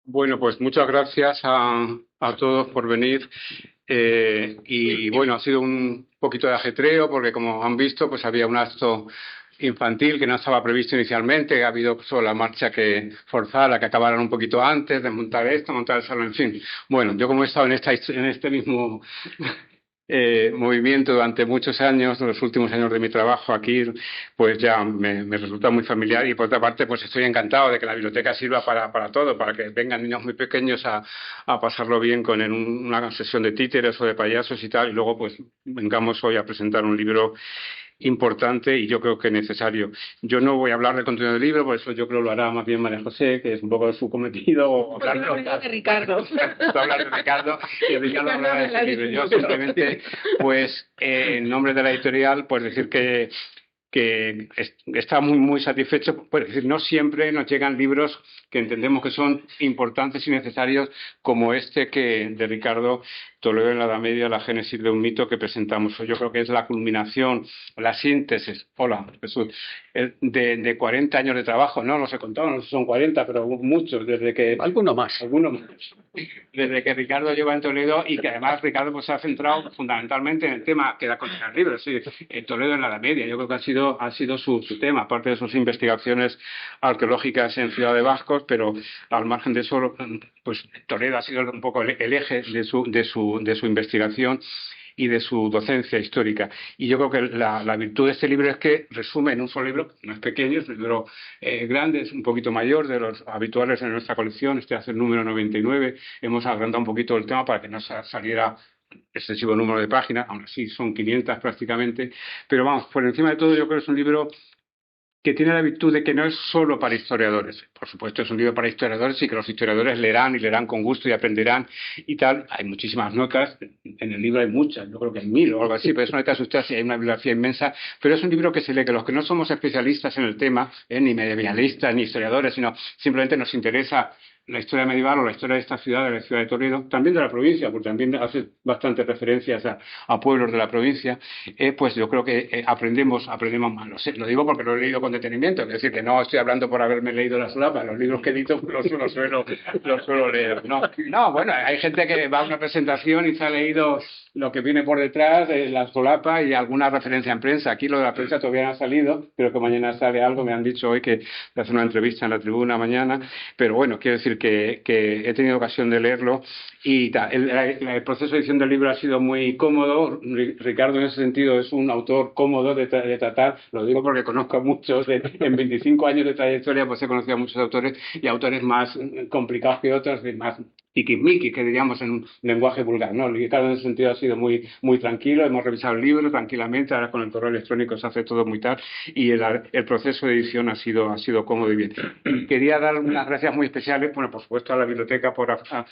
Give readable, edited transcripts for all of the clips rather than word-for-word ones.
Bueno, pues muchas gracias a todos por venir. Y bueno, ha sido un poquito de ajetreo porque como han visto, pues había un acto infantil que no estaba previsto inicialmente. Ha habido solo la marcha que forzara que acabaran un poquito antes de montar esto, montar el salón, en fin. Bueno, yo como he estado en este mismo movimiento durante muchos años, los últimos años de mi trabajo aquí, pues ya me resulta muy familiar y por otra parte, pues estoy encantado de que la biblioteca sirva para todo, para que vengan niños muy pequeños a pasarlo bien con una sesión de títeres o de payasos y tal, y luego pues vengamos hoy a presentar un libro importante y yo creo que necesario. Yo no voy a hablar del contenido del libro, por eso yo creo que lo hará más bien María José, que es un poco su cometido, o hablar de Ricardo. hablar de Ricardo y Ricardo hablará de ese libro. Yo simplemente, pues, en nombre de la editorial, pues decir que está muy satisfecho, pues decir, no siempre nos llegan libros que entendemos que son importantes y necesarios como este que de Ricardo Toledo en la Edad Media, la génesis de un mito que presentamos hoy. Yo creo que es la culminación, la síntesis, hola Jesús, de 40 años de trabajo, no los he contado, no sé si son 40, pero muchos, desde que... Alguno más. Desde que Ricardo lleva en Toledo y que además Ricardo pues, se ha centrado fundamentalmente en el tema que da contra el libro, sí, Toledo en la Edad Media. Yo creo que ha sido su tema, aparte de sus investigaciones arqueológicas en Ciudad de Vascos, pero al margen de eso, pues Toledo ha sido un poco el eje de su investigación y de su docencia histórica. Y yo creo que la virtud de este libro es que resume en un solo libro, no es pequeño, es un libro grande, es un poquito mayor de los habituales en nuestra colección, este hace el número 99, hemos agrandado un poquito el tema para que no saliera excesivo número de páginas, aún así son 500 prácticamente, pero vamos, por encima de todo yo creo que es un libro que tiene la virtud de que no es solo para historiadores. Por supuesto, es un libro para historiadores y que los historiadores leerán y leerán con gusto y aprenderán y tal. Hay muchísimas notas, en el libro hay muchas, yo creo que hay 1000 o algo así, pero eso no hay que asustarse, hay una bibliografía inmensa, pero es un libro que se lee, que los que no somos especialistas en el tema, ni medievalistas, ni historiadores, sino simplemente nos interesa la historia medieval o la historia de esta ciudad, de la ciudad de Toledo, también de la provincia, porque también hace bastantes referencias a pueblos de la provincia, pues yo creo que aprendemos más. Lo digo porque lo he leído con detenimiento, es decir, que no estoy hablando por haberme leído la solapa, los libros que edito los suelo leer. No, bueno, hay gente que va a una presentación y se ha leído lo que viene por detrás, la solapa y alguna referencia en prensa. Aquí lo de la prensa todavía no ha salido, creo que mañana sale algo, me han dicho hoy que hace una entrevista en la tribuna mañana, pero bueno, quiero decir que he tenido ocasión de leerlo y el proceso de edición del libro ha sido muy cómodo. Ricardo en ese sentido es un autor cómodo de tratar, lo digo porque conozco a muchos, en 25 años de trayectoria pues he conocido a muchos autores y autores más complicados que otros, más tiquismiquis, que diríamos en un lenguaje vulgar, ¿no? Ricardo en ese sentido ha sido muy tranquilo, hemos revisado el libro tranquilamente, ahora con el correo electrónico se hace todo muy tal y el proceso de edición ha sido cómodo y bien. Quería dar unas gracias muy especiales, bueno, por supuesto a la biblioteca por a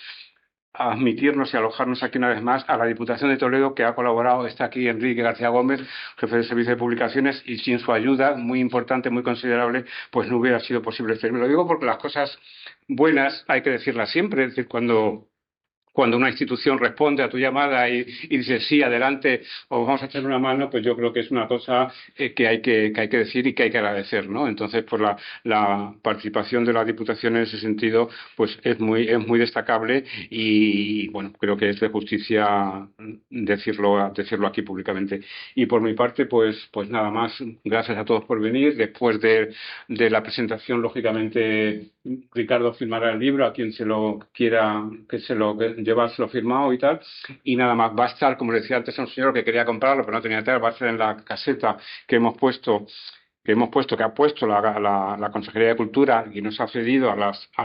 admitirnos y alojarnos aquí una vez más, a la Diputación de Toledo que ha colaborado, está aquí Enrique García Gómez, jefe del Servicio de Publicaciones, y sin su ayuda muy importante, muy considerable, pues no hubiera sido posible hacerlo. Lo digo porque las cosas buenas hay que decirlas siempre, es decir, cuando una institución responde a tu llamada y dice sí, adelante, o vamos a echar una mano, pues yo creo que es una cosa que hay que decir y que hay que agradecer, ¿no? Entonces, por la participación de la Diputación en ese sentido, pues es muy destacable y, bueno, creo que es de justicia decirlo aquí públicamente. Y por mi parte, pues nada más, gracias a todos por venir. Después de la presentación, lógicamente, Ricardo firmará el libro a quien se lo quiera, que llevárselo firmado y tal. Y nada más, va a estar, como le decía antes a un señor que quería comprarlo, pero no tenía tal, va a estar en la caseta que hemos puesto que ha puesto la Consejería de Cultura y nos ha cedido a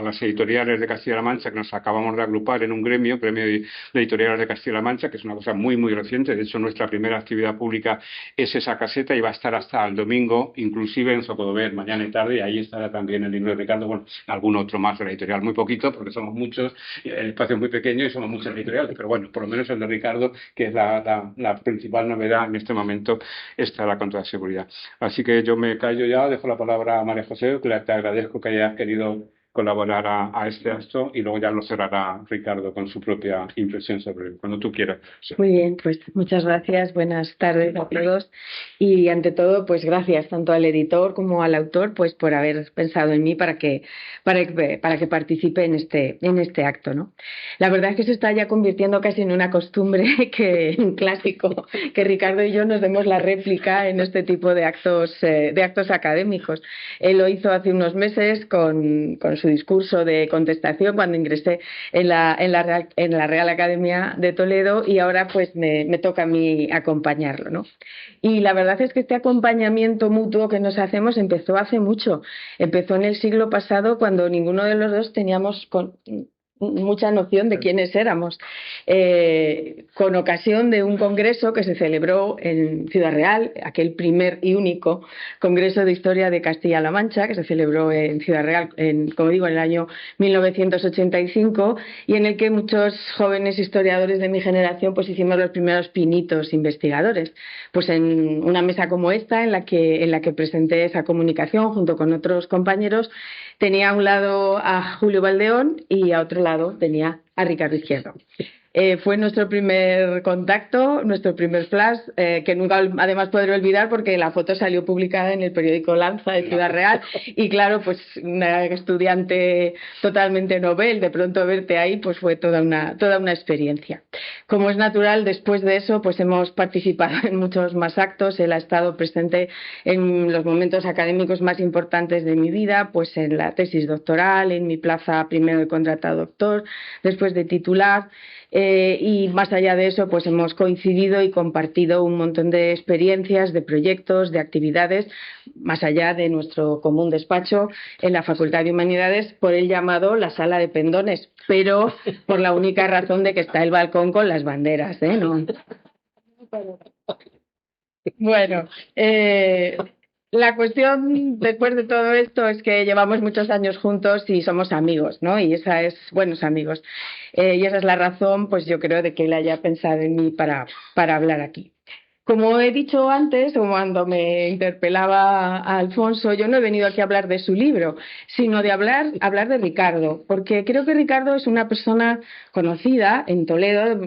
las editoriales de Castilla-La Mancha, que nos acabamos de agrupar en un gremio de editoriales de Castilla-La Mancha, que es una cosa muy reciente. De hecho, nuestra primera actividad pública es esa caseta y va a estar hasta el domingo, inclusive en Zocodover, mañana y tarde, y ahí estará también el libro de Ricardo, bueno, algún otro más de la editorial, muy poquito, porque somos muchos, el espacio es muy pequeño y somos muchas editoriales, pero bueno, por lo menos el de Ricardo, que es la principal novedad en este momento, estará con toda seguridad. Así que yo me callo ya, dejo la palabra a María José, que te agradezco que hayas querido colaborar a este acto y luego ya lo cerrará Ricardo con su propia impresión sobre él, cuando tú quieras. Sí. Muy bien, pues muchas gracias, buenas tardes a todos y ante todo pues gracias tanto al editor como al autor pues por haber pensado en mí para que participe en este acto, ¿no? La verdad es que se está ya convirtiendo casi en una costumbre que un clásico que Ricardo y yo nos demos la réplica en este tipo de actos académicos. Él lo hizo hace unos meses con su discurso de contestación cuando ingresé en la Real Academia de Toledo y ahora pues me toca a mí acompañarlo, ¿no? Y la verdad es que este acompañamiento mutuo que nos hacemos empezó hace mucho, empezó en el siglo pasado cuando ninguno de los dos teníamos mucha noción de quiénes éramos, con ocasión de un congreso que se celebró en Ciudad Real, aquel primer y único congreso de historia de Castilla-La Mancha, que se celebró en Ciudad Real, como digo, en el año 1985, y en el que muchos jóvenes historiadores de mi generación pues hicimos los primeros pinitos investigadores. Pues en una mesa como esta, en la que presenté esa comunicación junto con otros compañeros, tenía a un lado a Julio Valdeón y a otro lado tenía a Ricardo Izquierdo. Fue nuestro primer contacto, nuestro primer flash, que nunca además podré olvidar porque la foto salió publicada en el periódico Lanza de Ciudad Real y claro, pues una estudiante totalmente novel, de pronto verte ahí pues fue toda una experiencia. Como es natural, después de eso pues hemos participado en muchos más actos, él ha estado presente en los momentos académicos más importantes de mi vida, pues en la tesis doctoral, en mi plaza primero de contratado doctor, después de titular. Y más allá de eso, pues hemos coincidido y compartido un montón de experiencias, de proyectos, de actividades, más allá de nuestro común despacho en la Facultad de Humanidades, por el llamado la Sala de Pendones, pero por la única razón de que está el balcón con las banderas, ¿eh? ¿No? Bueno, la cuestión después de todo esto es que llevamos muchos años juntos y somos amigos, ¿no? Y esa es, buenos amigos. Y esa es la razón, pues yo creo, de que él haya pensado en mí para hablar aquí. Como he dicho antes, o cuando me interpelaba a Alfonso, yo no he venido aquí a hablar de su libro, sino de hablar de Ricardo, porque creo que Ricardo es una persona conocida en Toledo,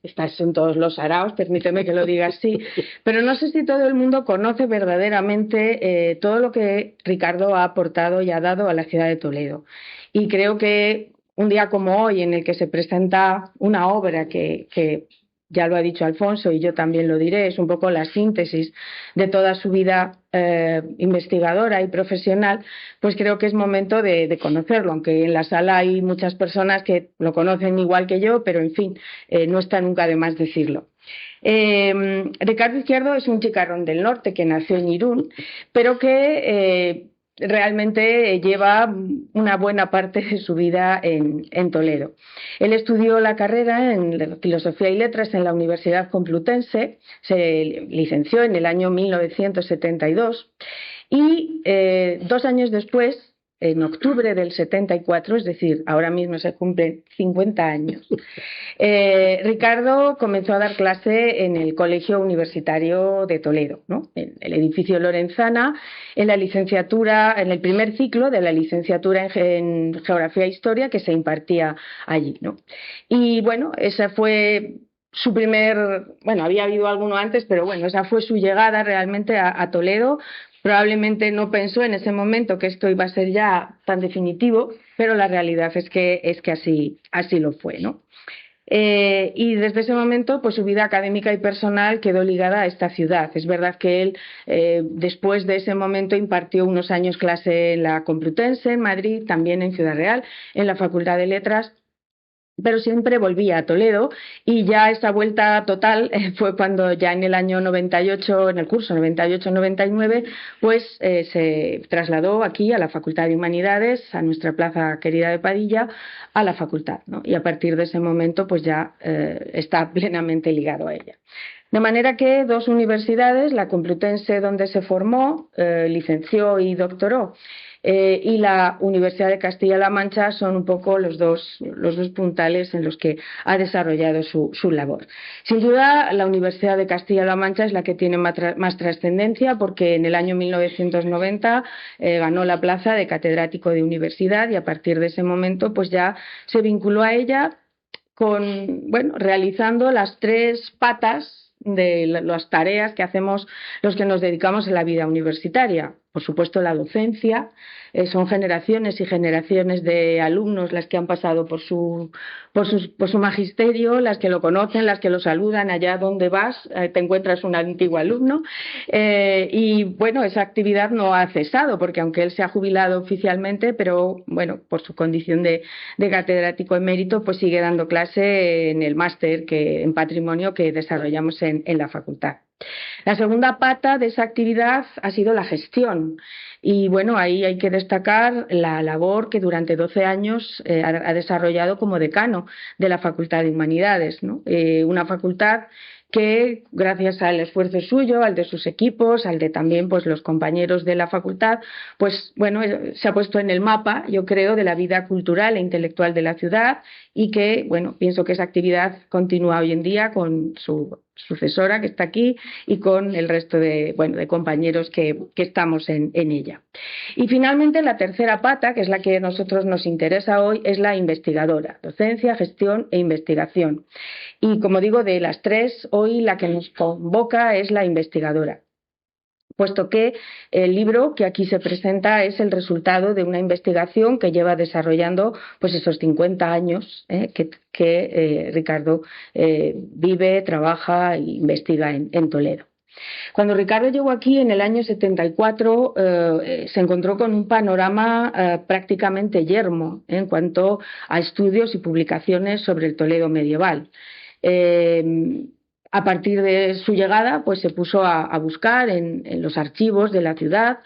estás en todos los saraos, permíteme que lo diga así, pero no sé si todo el mundo conoce verdaderamente todo lo que Ricardo ha aportado y ha dado a la ciudad de Toledo. Y creo que un día como hoy, en el que se presenta una obra que ya lo ha dicho Alfonso y yo también lo diré, es un poco la síntesis de toda su vida investigadora y profesional, pues creo que es momento de conocerlo, aunque en la sala hay muchas personas que lo conocen igual que yo, pero en fin, no está nunca de más decirlo. Ricardo Izquierdo es un chicarrón del norte que nació en Irún, pero que realmente lleva una buena parte de su vida en Toledo. Él estudió la carrera en Filosofía y Letras en la Universidad Complutense, se licenció en el año 1972 y 2 años después, en octubre del 74, es decir, ahora mismo se cumplen 50 años, Ricardo comenzó a dar clase en el Colegio Universitario de Toledo, ¿no? En el edificio Lorenzana, en la licenciatura, en el primer ciclo de la licenciatura en Geografía e Historia que se impartía allí, ¿no? Y bueno, esa fue su bueno, había habido alguno antes, pero bueno, esa fue su llegada realmente a Toledo. Probablemente no pensó en ese momento que esto iba a ser ya tan definitivo, pero la realidad es que así lo fue, ¿no? Y desde ese momento, pues su vida académica y personal quedó ligada a esta ciudad. Es verdad que él, después de ese momento, impartió unos años clase en la Complutense, en Madrid, también en Ciudad Real, en la Facultad de Letras, pero siempre volvía a Toledo y ya esa vuelta total fue cuando ya en el año 98, en el curso 98-99, pues se trasladó aquí a la Facultad de Humanidades, a nuestra plaza querida de Padilla, a la facultad, ¿no? Y a partir de ese momento pues ya está plenamente ligado a ella. De manera que 2 universidades, la Complutense donde se formó, licenció y doctoró, y la Universidad de Castilla-La Mancha son un poco los dos puntales en los que ha desarrollado su labor. Sin duda, la Universidad de Castilla-La Mancha es la que tiene más trascendencia, porque en el año 1990 ganó la plaza de catedrático de universidad, y a partir de ese momento pues ya se vinculó a ella realizando las tres patas de las tareas que hacemos los que nos dedicamos a la vida universitaria. Por supuesto, la docencia. Son generaciones y generaciones de alumnos las que han pasado por su magisterio, las que lo conocen, las que lo saludan allá donde vas, te encuentras un antiguo alumno. Y bueno, esa actividad no ha cesado, porque aunque él se ha jubilado oficialmente, pero bueno, por su condición de catedrático emérito, pues sigue dando clase en el máster en patrimonio que desarrollamos en la facultad. La segunda pata de esa actividad ha sido la gestión. Y bueno, ahí hay que destacar la labor que durante 12 años ha desarrollado como decano de la Facultad de Humanidades, ¿no? Una facultad que, gracias al esfuerzo suyo, al de sus equipos, al de también pues los compañeros de la facultad, pues bueno, se ha puesto en el mapa, yo creo, de la vida cultural e intelectual de la ciudad, y que, bueno, pienso que esa actividad continúa hoy en día con su sucesora, que está aquí, y con el resto de compañeros que estamos en ella. Y finalmente, la tercera pata, que es la que a nosotros nos interesa hoy, es la investigadora: docencia, gestión e investigación. Y como digo, de las tres, hoy la que nos convoca es la investigadora, puesto que el libro que aquí se presenta es el resultado de una investigación que lleva desarrollando pues esos 50 años que Ricardo vive, trabaja e investiga en Toledo. Cuando Ricardo llegó aquí en el año 74, se encontró con un panorama prácticamente yermo en cuanto a estudios y publicaciones sobre el Toledo medieval. A partir de su llegada, pues se puso a buscar en los archivos de la ciudad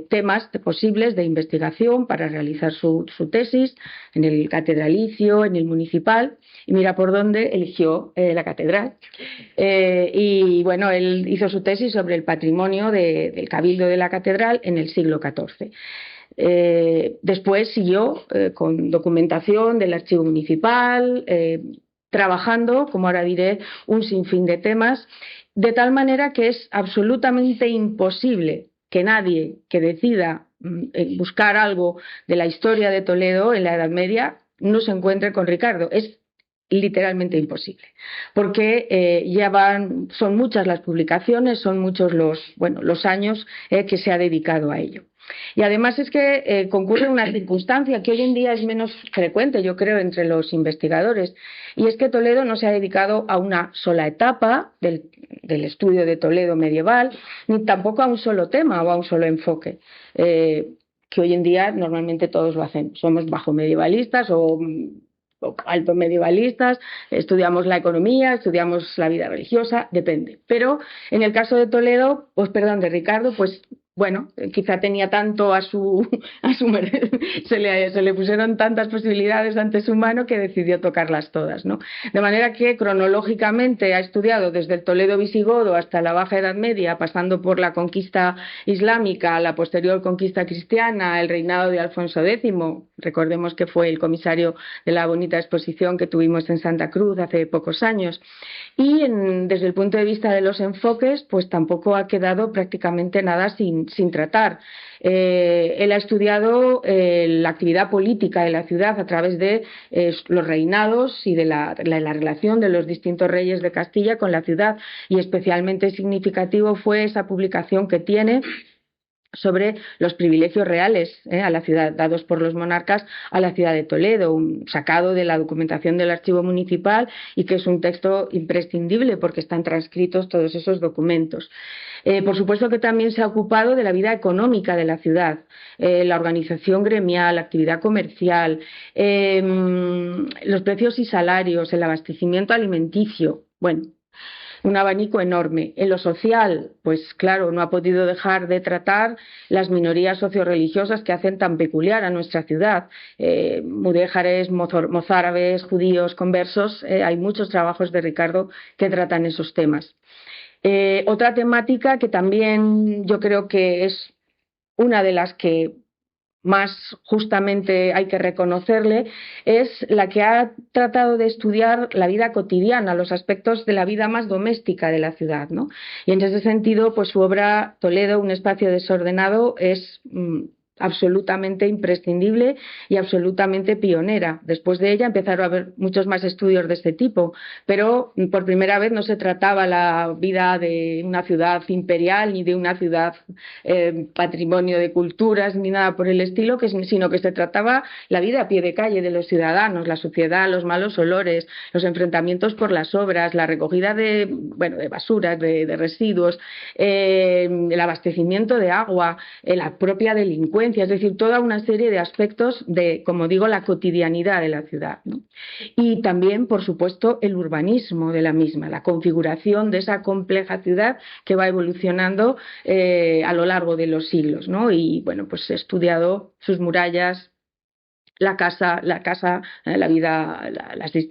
temas posibles de investigación para realizar su tesis, en el catedralicio, en el municipal, y mira por dónde eligió la catedral. Y bueno, él hizo su tesis sobre el patrimonio del cabildo de la catedral en el siglo XIV. Después siguió con documentación del archivo municipal, trabajando, como ahora diré, un sinfín de temas, de tal manera que es absolutamente imposible que nadie que decida buscar algo de la historia de Toledo en la Edad Media no se encuentre con Ricardo. Es literalmente imposible, porque son muchas las publicaciones, son muchos los años que se ha dedicado a ello. Y además es que concurre una circunstancia que hoy en día es menos frecuente, yo creo, entre los investigadores, y es que Toledo no se ha dedicado a una sola etapa del estudio de Toledo medieval, ni tampoco a un solo tema o a un solo enfoque, que hoy en día normalmente todos lo hacen. Somos bajo medievalistas o alto medievalistas, estudiamos la economía, estudiamos la vida religiosa, depende. Pero en el caso de Toledo, de Ricardo, pues bueno, quizá tenía tanto a su se le pusieron tantas posibilidades ante su mano que decidió tocarlas todas, ¿no? De manera que cronológicamente ha estudiado desde el Toledo visigodo hasta la Baja Edad Media, pasando por la conquista islámica, la posterior conquista cristiana, el reinado de Alfonso X, recordemos que fue el comisario de la bonita exposición que tuvimos en Santa Cruz hace pocos años. Y desde el punto de vista de los enfoques, pues tampoco ha quedado prácticamente nada sin tratar. Él ha estudiado la actividad política de la ciudad a través de los reinados y de la relación de los distintos reyes de Castilla con la ciudad, y especialmente significativo fue esa publicación que tiene sobre los privilegios reales a la ciudad, dados por los monarcas a la ciudad de Toledo, sacado de la documentación del archivo municipal, y que es un texto imprescindible porque están transcritos todos esos documentos. Por supuesto que también se ha ocupado de la vida económica de la ciudad, la organización gremial, la actividad comercial, los precios y salarios, el abastecimiento alimenticio, un abanico enorme. En lo social, pues claro, no ha podido dejar de tratar las minorías socioreligiosas que hacen tan peculiar a nuestra ciudad. Mudéjares, mozárabes, judíos, conversos, hay muchos trabajos de Ricardo que tratan esos temas. Otra temática que también yo creo que es una de las que más justamente hay que reconocerle, es la que ha tratado de estudiar la vida cotidiana, los aspectos de la vida más doméstica de la ciudad, ¿no? Y en ese sentido, pues su obra Toledo, un espacio desordenado, es absolutamente imprescindible y absolutamente pionera. Después de ella empezaron a haber muchos más estudios de este tipo, pero por primera vez no se trataba la vida de una ciudad imperial ni de una ciudad patrimonio de culturas ni nada por el estilo, sino que se trataba la vida a pie de calle de los ciudadanos, la suciedad, los malos olores, los enfrentamientos por las obras, la recogida de, bueno, de basuras, de residuos, el abastecimiento de agua, la propia delincuencia, es decir, toda una serie de aspectos de, como digo, la cotidianidad de la ciudad, ¿no? Y también, por supuesto, el urbanismo de la misma, la configuración de esa compleja ciudad que va evolucionando a lo largo de los siglos, ¿no? Y bueno, pues he estudiado sus murallas, la vida,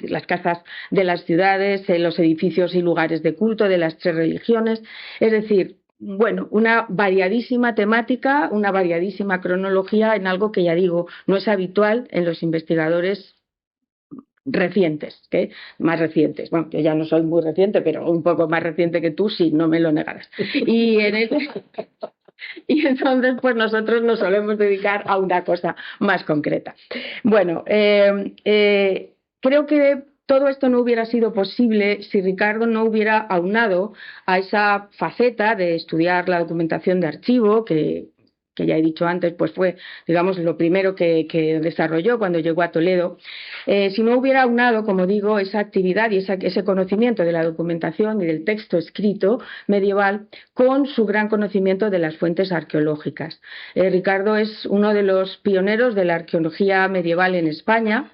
las casas de las ciudades, los edificios y lugares de culto de las tres religiones, es decir, bueno, una variadísima temática, una variadísima cronología en algo que ya digo, no es habitual en los investigadores recientes, más recientes. Bueno, yo ya no soy muy reciente, pero un poco más reciente que tú, sí, no me lo negarás. Y entonces, pues nosotros nos solemos dedicar a una cosa más concreta. Bueno, creo que todo esto no hubiera sido posible si Ricardo no hubiera aunado a esa faceta de estudiar la documentación de archivo, que ya he dicho antes, pues fue, digamos, lo primero que desarrolló cuando llegó a Toledo. Si no hubiera aunado, como digo, esa actividad y ese conocimiento de la documentación y del texto escrito medieval con su gran conocimiento de las fuentes arqueológicas. Ricardo es uno de los pioneros de la arqueología medieval en España.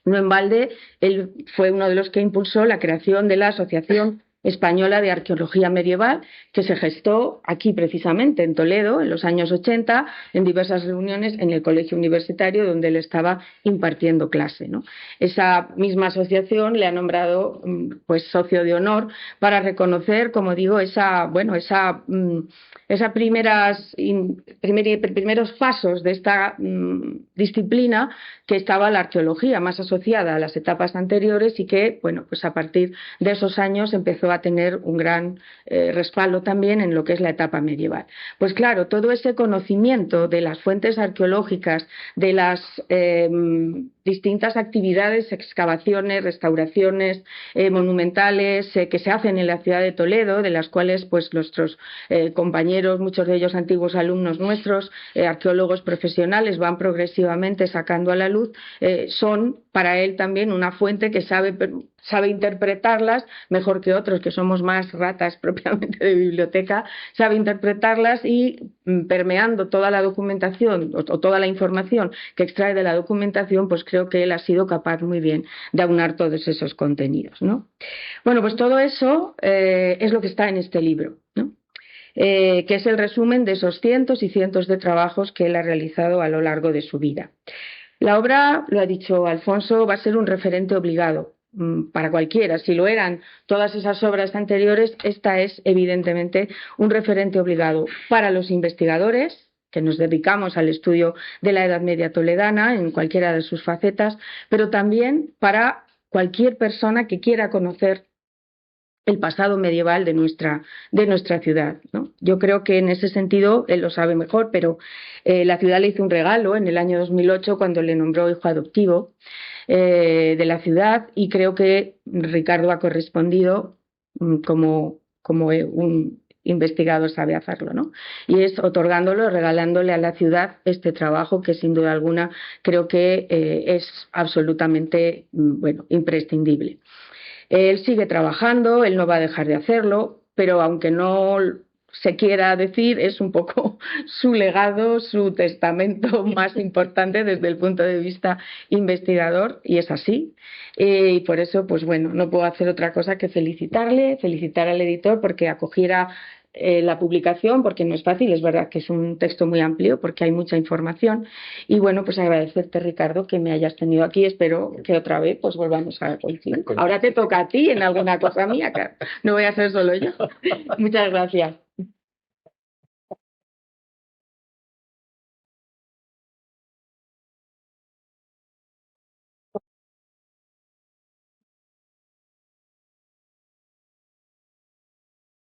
No en balde, él fue uno de los que impulsó la creación de la Asociación Española de Arqueología Medieval, que se gestó aquí precisamente en Toledo en los años 80, en diversas reuniones en el colegio universitario donde él estaba impartiendo clase, ¿no? Esa misma asociación le ha nombrado pues socio de honor para reconocer, como digo, primeros pasos de esta disciplina que estaba la arqueología más asociada a las etapas anteriores y que, bueno, pues a partir de esos años empezó a tener un gran respaldo también en lo que es la etapa medieval. Pues claro, todo ese conocimiento de las fuentes arqueológicas, de las distintas actividades, excavaciones, restauraciones monumentales que se hacen en la ciudad de Toledo, de las cuales pues nuestros compañeros, muchos de ellos antiguos alumnos nuestros, arqueólogos profesionales, van progresivamente sacando a la luz, son para él también una fuente que sabe interpretarlas mejor que otros, que somos más ratas propiamente de biblioteca, sabe interpretarlas y permeando toda la documentación o toda la información que extrae de la documentación, pues creo que él ha sido capaz muy bien de aunar todos esos contenidos, ¿no? Bueno, pues todo eso es lo que está en este libro, ¿no? Que es el resumen de esos cientos y cientos de trabajos que él ha realizado a lo largo de su vida. La obra, lo ha dicho Alfonso, va a ser un referente obligado para cualquiera. Si lo eran todas esas obras anteriores, esta es evidentemente un referente obligado para los investigadores que nos dedicamos al estudio de la Edad Media toledana en cualquiera de sus facetas, pero también para cualquier persona que quiera conocer el pasado medieval de nuestra ciudad, ¿no? Yo creo que en ese sentido él lo sabe mejor, pero la ciudad le hizo un regalo en el año 2008 cuando le nombró hijo adoptivo de la ciudad, y creo que Ricardo ha correspondido como un investigador sabe hacerlo, ¿no? Y es otorgándolo, regalándole a la ciudad este trabajo que sin duda alguna creo que es absolutamente imprescindible. Él sigue trabajando, él no va a dejar de hacerlo, pero aunque no se quiera decir, es un poco su legado, su testamento más importante desde el punto de vista investigador, y es así. Y por eso, pues bueno, no puedo hacer otra cosa que felicitar al editor porque acogiera la publicación, porque no es fácil, es verdad que es un texto muy amplio porque hay mucha información, y bueno, pues agradecerte, Ricardo, que me hayas tenido aquí. Espero que otra vez pues volvamos a coincidir. Ahora te toca a ti en alguna cosa mía, claro. No voy a ser solo yo. Muchas gracias.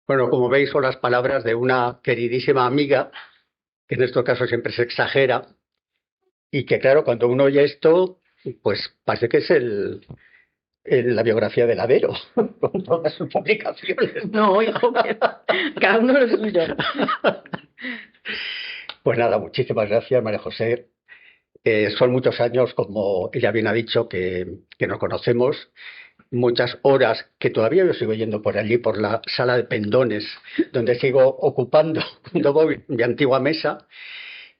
Bueno, como veis, son las palabras de una queridísima amiga, que en estos casos siempre se exagera, y que claro, cuando uno oye esto, pues parece que es la biografía de Ladero, con todas sus publicaciones. No, hijo, cada uno lo suyo. Pues nada, muchísimas gracias, María José. Son muchos años, como ella bien ha dicho, que nos conocemos, muchas horas que todavía yo sigo yendo por allí, por la sala de pendones, donde sigo ocupando cuando voy mi antigua mesa.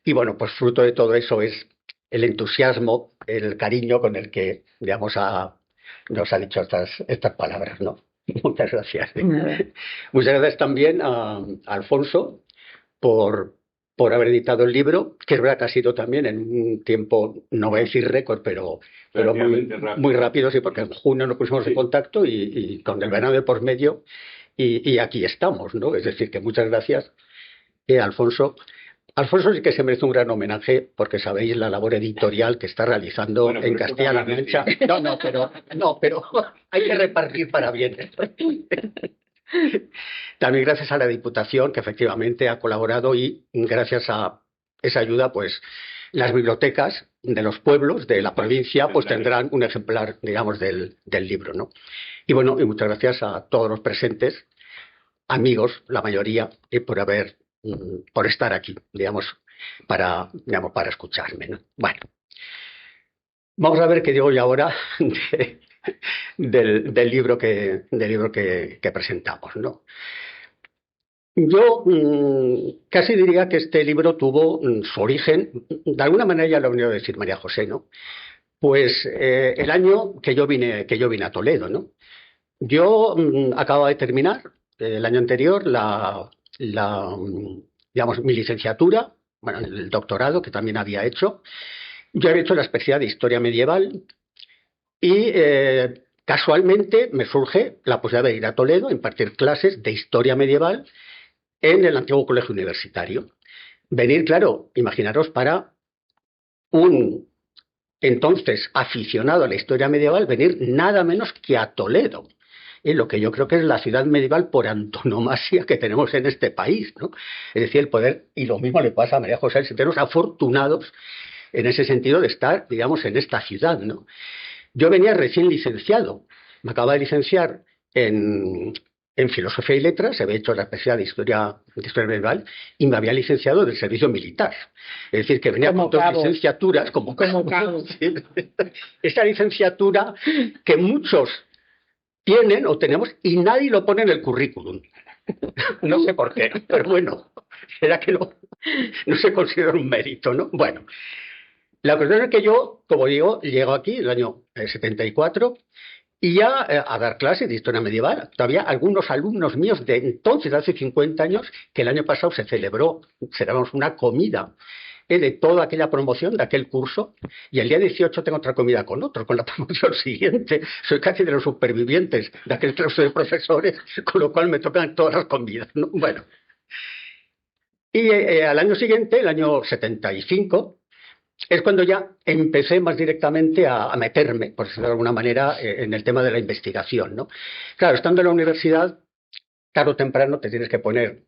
Y bueno, pues fruto de todo eso es el entusiasmo, el cariño con el que, digamos, nos ha dicho estas palabras, ¿no? Muchas gracias. Nada. Muchas gracias también a Alfonso por, por haber editado el libro, que es verdad que ha sido también en un tiempo, no voy a decir récord, pero muy rápido, sí, porque en junio nos pusimos en contacto y con el verano de por medio, y aquí estamos, ¿no? Es decir, que muchas gracias, Alfonso. Alfonso sí que se merece un gran homenaje porque sabéis la labor editorial que está realizando en Castilla-La Mancha. No, pero hay que repartir para bienes. También gracias a la Diputación, que efectivamente ha colaborado, y gracias a esa ayuda, pues las bibliotecas de los pueblos de la provincia pues tendrán un ejemplar, digamos, del libro, ¿no? Y bueno, y muchas gracias a todos los presentes, amigos, la mayoría, por estar aquí, digamos, para escucharme, ¿no? Bueno, vamos a ver qué digo yo ahora del libro que presentamos, ¿no? Yo casi diría que este libro tuvo su origen, de alguna manera ya lo ha venido a decir María José, ¿no? Pues el año que yo vine a Toledo, ¿no? Yo acababa de terminar el año anterior digamos, mi licenciatura, bueno, el doctorado que también había hecho. Yo había hecho la especialidad de Historia Medieval y casualmente me surge la posibilidad de ir a Toledo a impartir clases de Historia Medieval en el antiguo colegio universitario. Venir, claro, imaginaros, para un entonces aficionado a la historia medieval, venir nada menos que a Toledo, lo que yo creo que es la ciudad medieval por antonomasia que tenemos en este país, ¿no? Es decir, el poder, y lo mismo le pasa a María José, sentirnos afortunados en ese sentido de estar, digamos, en esta ciudad, ¿no? Yo venía recién licenciado, me acababa de licenciar en Filosofía y Letras, había hecho la especialidad de historia medieval y me había licenciado del servicio militar. Es decir, que venía con dos licenciaturas como cabo. Sí. Esa licenciatura que muchos tienen o tenemos y nadie lo pone en el currículum. No sé por qué, pero bueno, será que no se considera un mérito, ¿no? Bueno, la cuestión es que yo, como digo, llego aquí el año 74 y ya a dar clases de historia medieval. Todavía algunos alumnos míos de entonces, hace 50 años, que el año pasado celebramos una comida de toda aquella promoción de aquel curso, y el día 18 tengo otra comida con la promoción siguiente. Soy casi de los supervivientes de aquel claustro de profesores, con lo cual me tocan todas las comidas, ¿no? Bueno. Y al año siguiente, el año 75, es cuando ya empecé más directamente a meterme, por decirlo de alguna manera, en el tema de la investigación, ¿no? Claro, estando en la universidad, tarde o temprano te tienes que poner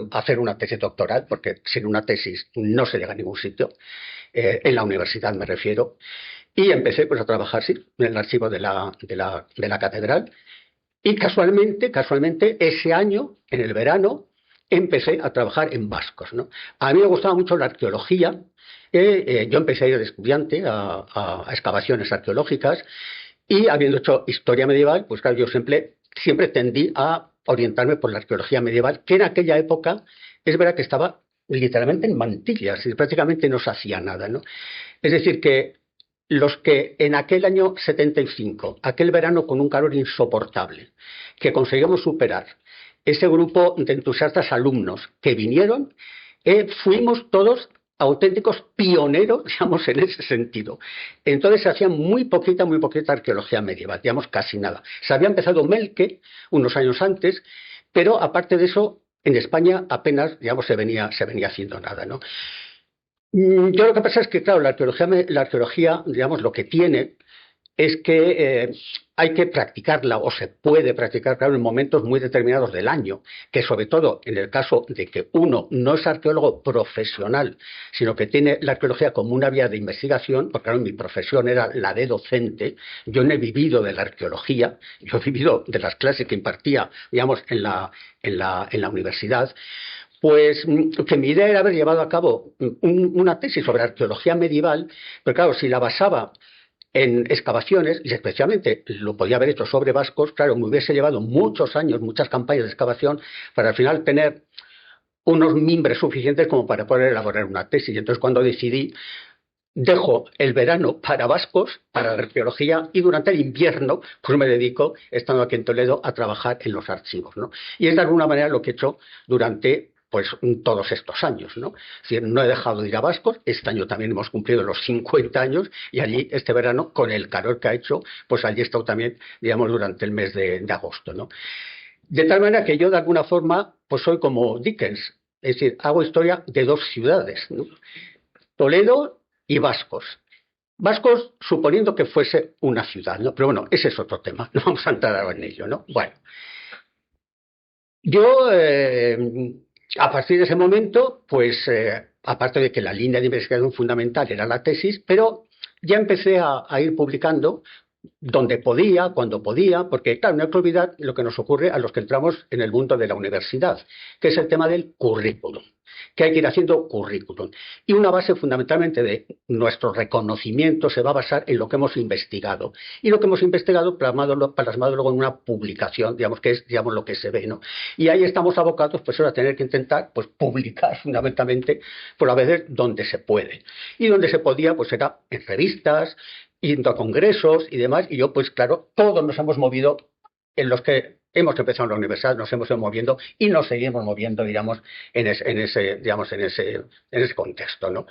a hacer una tesis doctoral, porque sin una tesis no se llega a ningún sitio, en la universidad me refiero, y empecé pues a trabajar, sí, en el archivo de la catedral, y casualmente, ese año, en el verano, empecé a trabajar en vascos, ¿no? A mí me gustaba mucho la arqueología. Yo empecé a ir de estudiante a excavaciones arqueológicas, y habiendo hecho historia medieval, pues claro, yo siempre tendí a orientarme por la arqueología medieval, que en aquella época es verdad que estaba literalmente en mantillas y prácticamente no se hacía nada, ¿no? Es decir, que los que en aquel año 75, aquel verano con un calor insoportable, que conseguimos superar, ese grupo de entusiastas alumnos que vinieron, fuimos todos auténticos pioneros, digamos, en ese sentido. Entonces se hacía muy poquita arqueología medieval, digamos, casi nada. Se había empezado Melke unos años antes, pero aparte de eso, en España apenas, digamos, se venía haciendo nada, ¿no? Yo lo que pasa es que, claro, la arqueología, digamos, lo que tiene es que hay que practicarla, o se puede practicar, claro, en momentos muy determinados del año, que sobre todo en el caso de que uno no es arqueólogo profesional, sino que tiene la arqueología como una vía de investigación, porque claro, mi profesión era la de docente, yo no he vivido de la arqueología, yo he vivido de las clases que impartía, digamos, en la universidad. Pues que mi idea era haber llevado a cabo una tesis sobre arqueología medieval, pero claro, si la basaba en excavaciones, y especialmente lo podía haber hecho sobre vascos, claro, me hubiese llevado muchos años, muchas campañas de excavación, para al final tener unos mimbres suficientes como para poder elaborar una tesis. Y entonces cuando decidí, dejo el verano para vascos, para la arqueología, y durante el invierno, pues me dedico, estando aquí en Toledo, a trabajar en los archivos, ¿no? Y es de alguna manera lo que he hecho durante pues todos estos años, ¿no? Es decir, no he dejado de ir a Vascos, este año también hemos cumplido los 50 años y allí este verano, con el calor que ha hecho, pues allí he estado también, digamos, durante el mes de agosto, ¿no? De tal manera que yo de alguna forma, pues soy como Dickens, es decir, hago historia de dos ciudades, ¿no? Toledo y Vascos. Vascos suponiendo que fuese una ciudad, ¿no? Pero bueno, ese es otro tema, no vamos a entrar ahora en ello, ¿no? Bueno, yo a partir de ese momento, pues aparte de que la línea de investigación fundamental era la tesis, pero ya empecé a ir publicando donde podía, cuando podía, porque claro, no hay que olvidar lo que nos ocurre a los que entramos en el mundo de la universidad, que es el tema del currículum, que hay que ir haciendo currículum. Y una base fundamentalmente de nuestro reconocimiento se va a basar en lo que hemos investigado. Y lo que hemos investigado plasmado luego en una publicación, digamos, que es digamos, lo que se ve, ¿no? Y ahí estamos abocados pues, a tener que intentar pues, publicar fundamentalmente por a veces donde se puede. Y donde se podía, pues era en revistas, yendo a congresos y demás, y yo, pues claro, todos nos hemos movido en los que hemos empezado en la universidad, nos hemos ido moviendo y nos seguimos moviendo, digamos, en ese contexto, ¿no?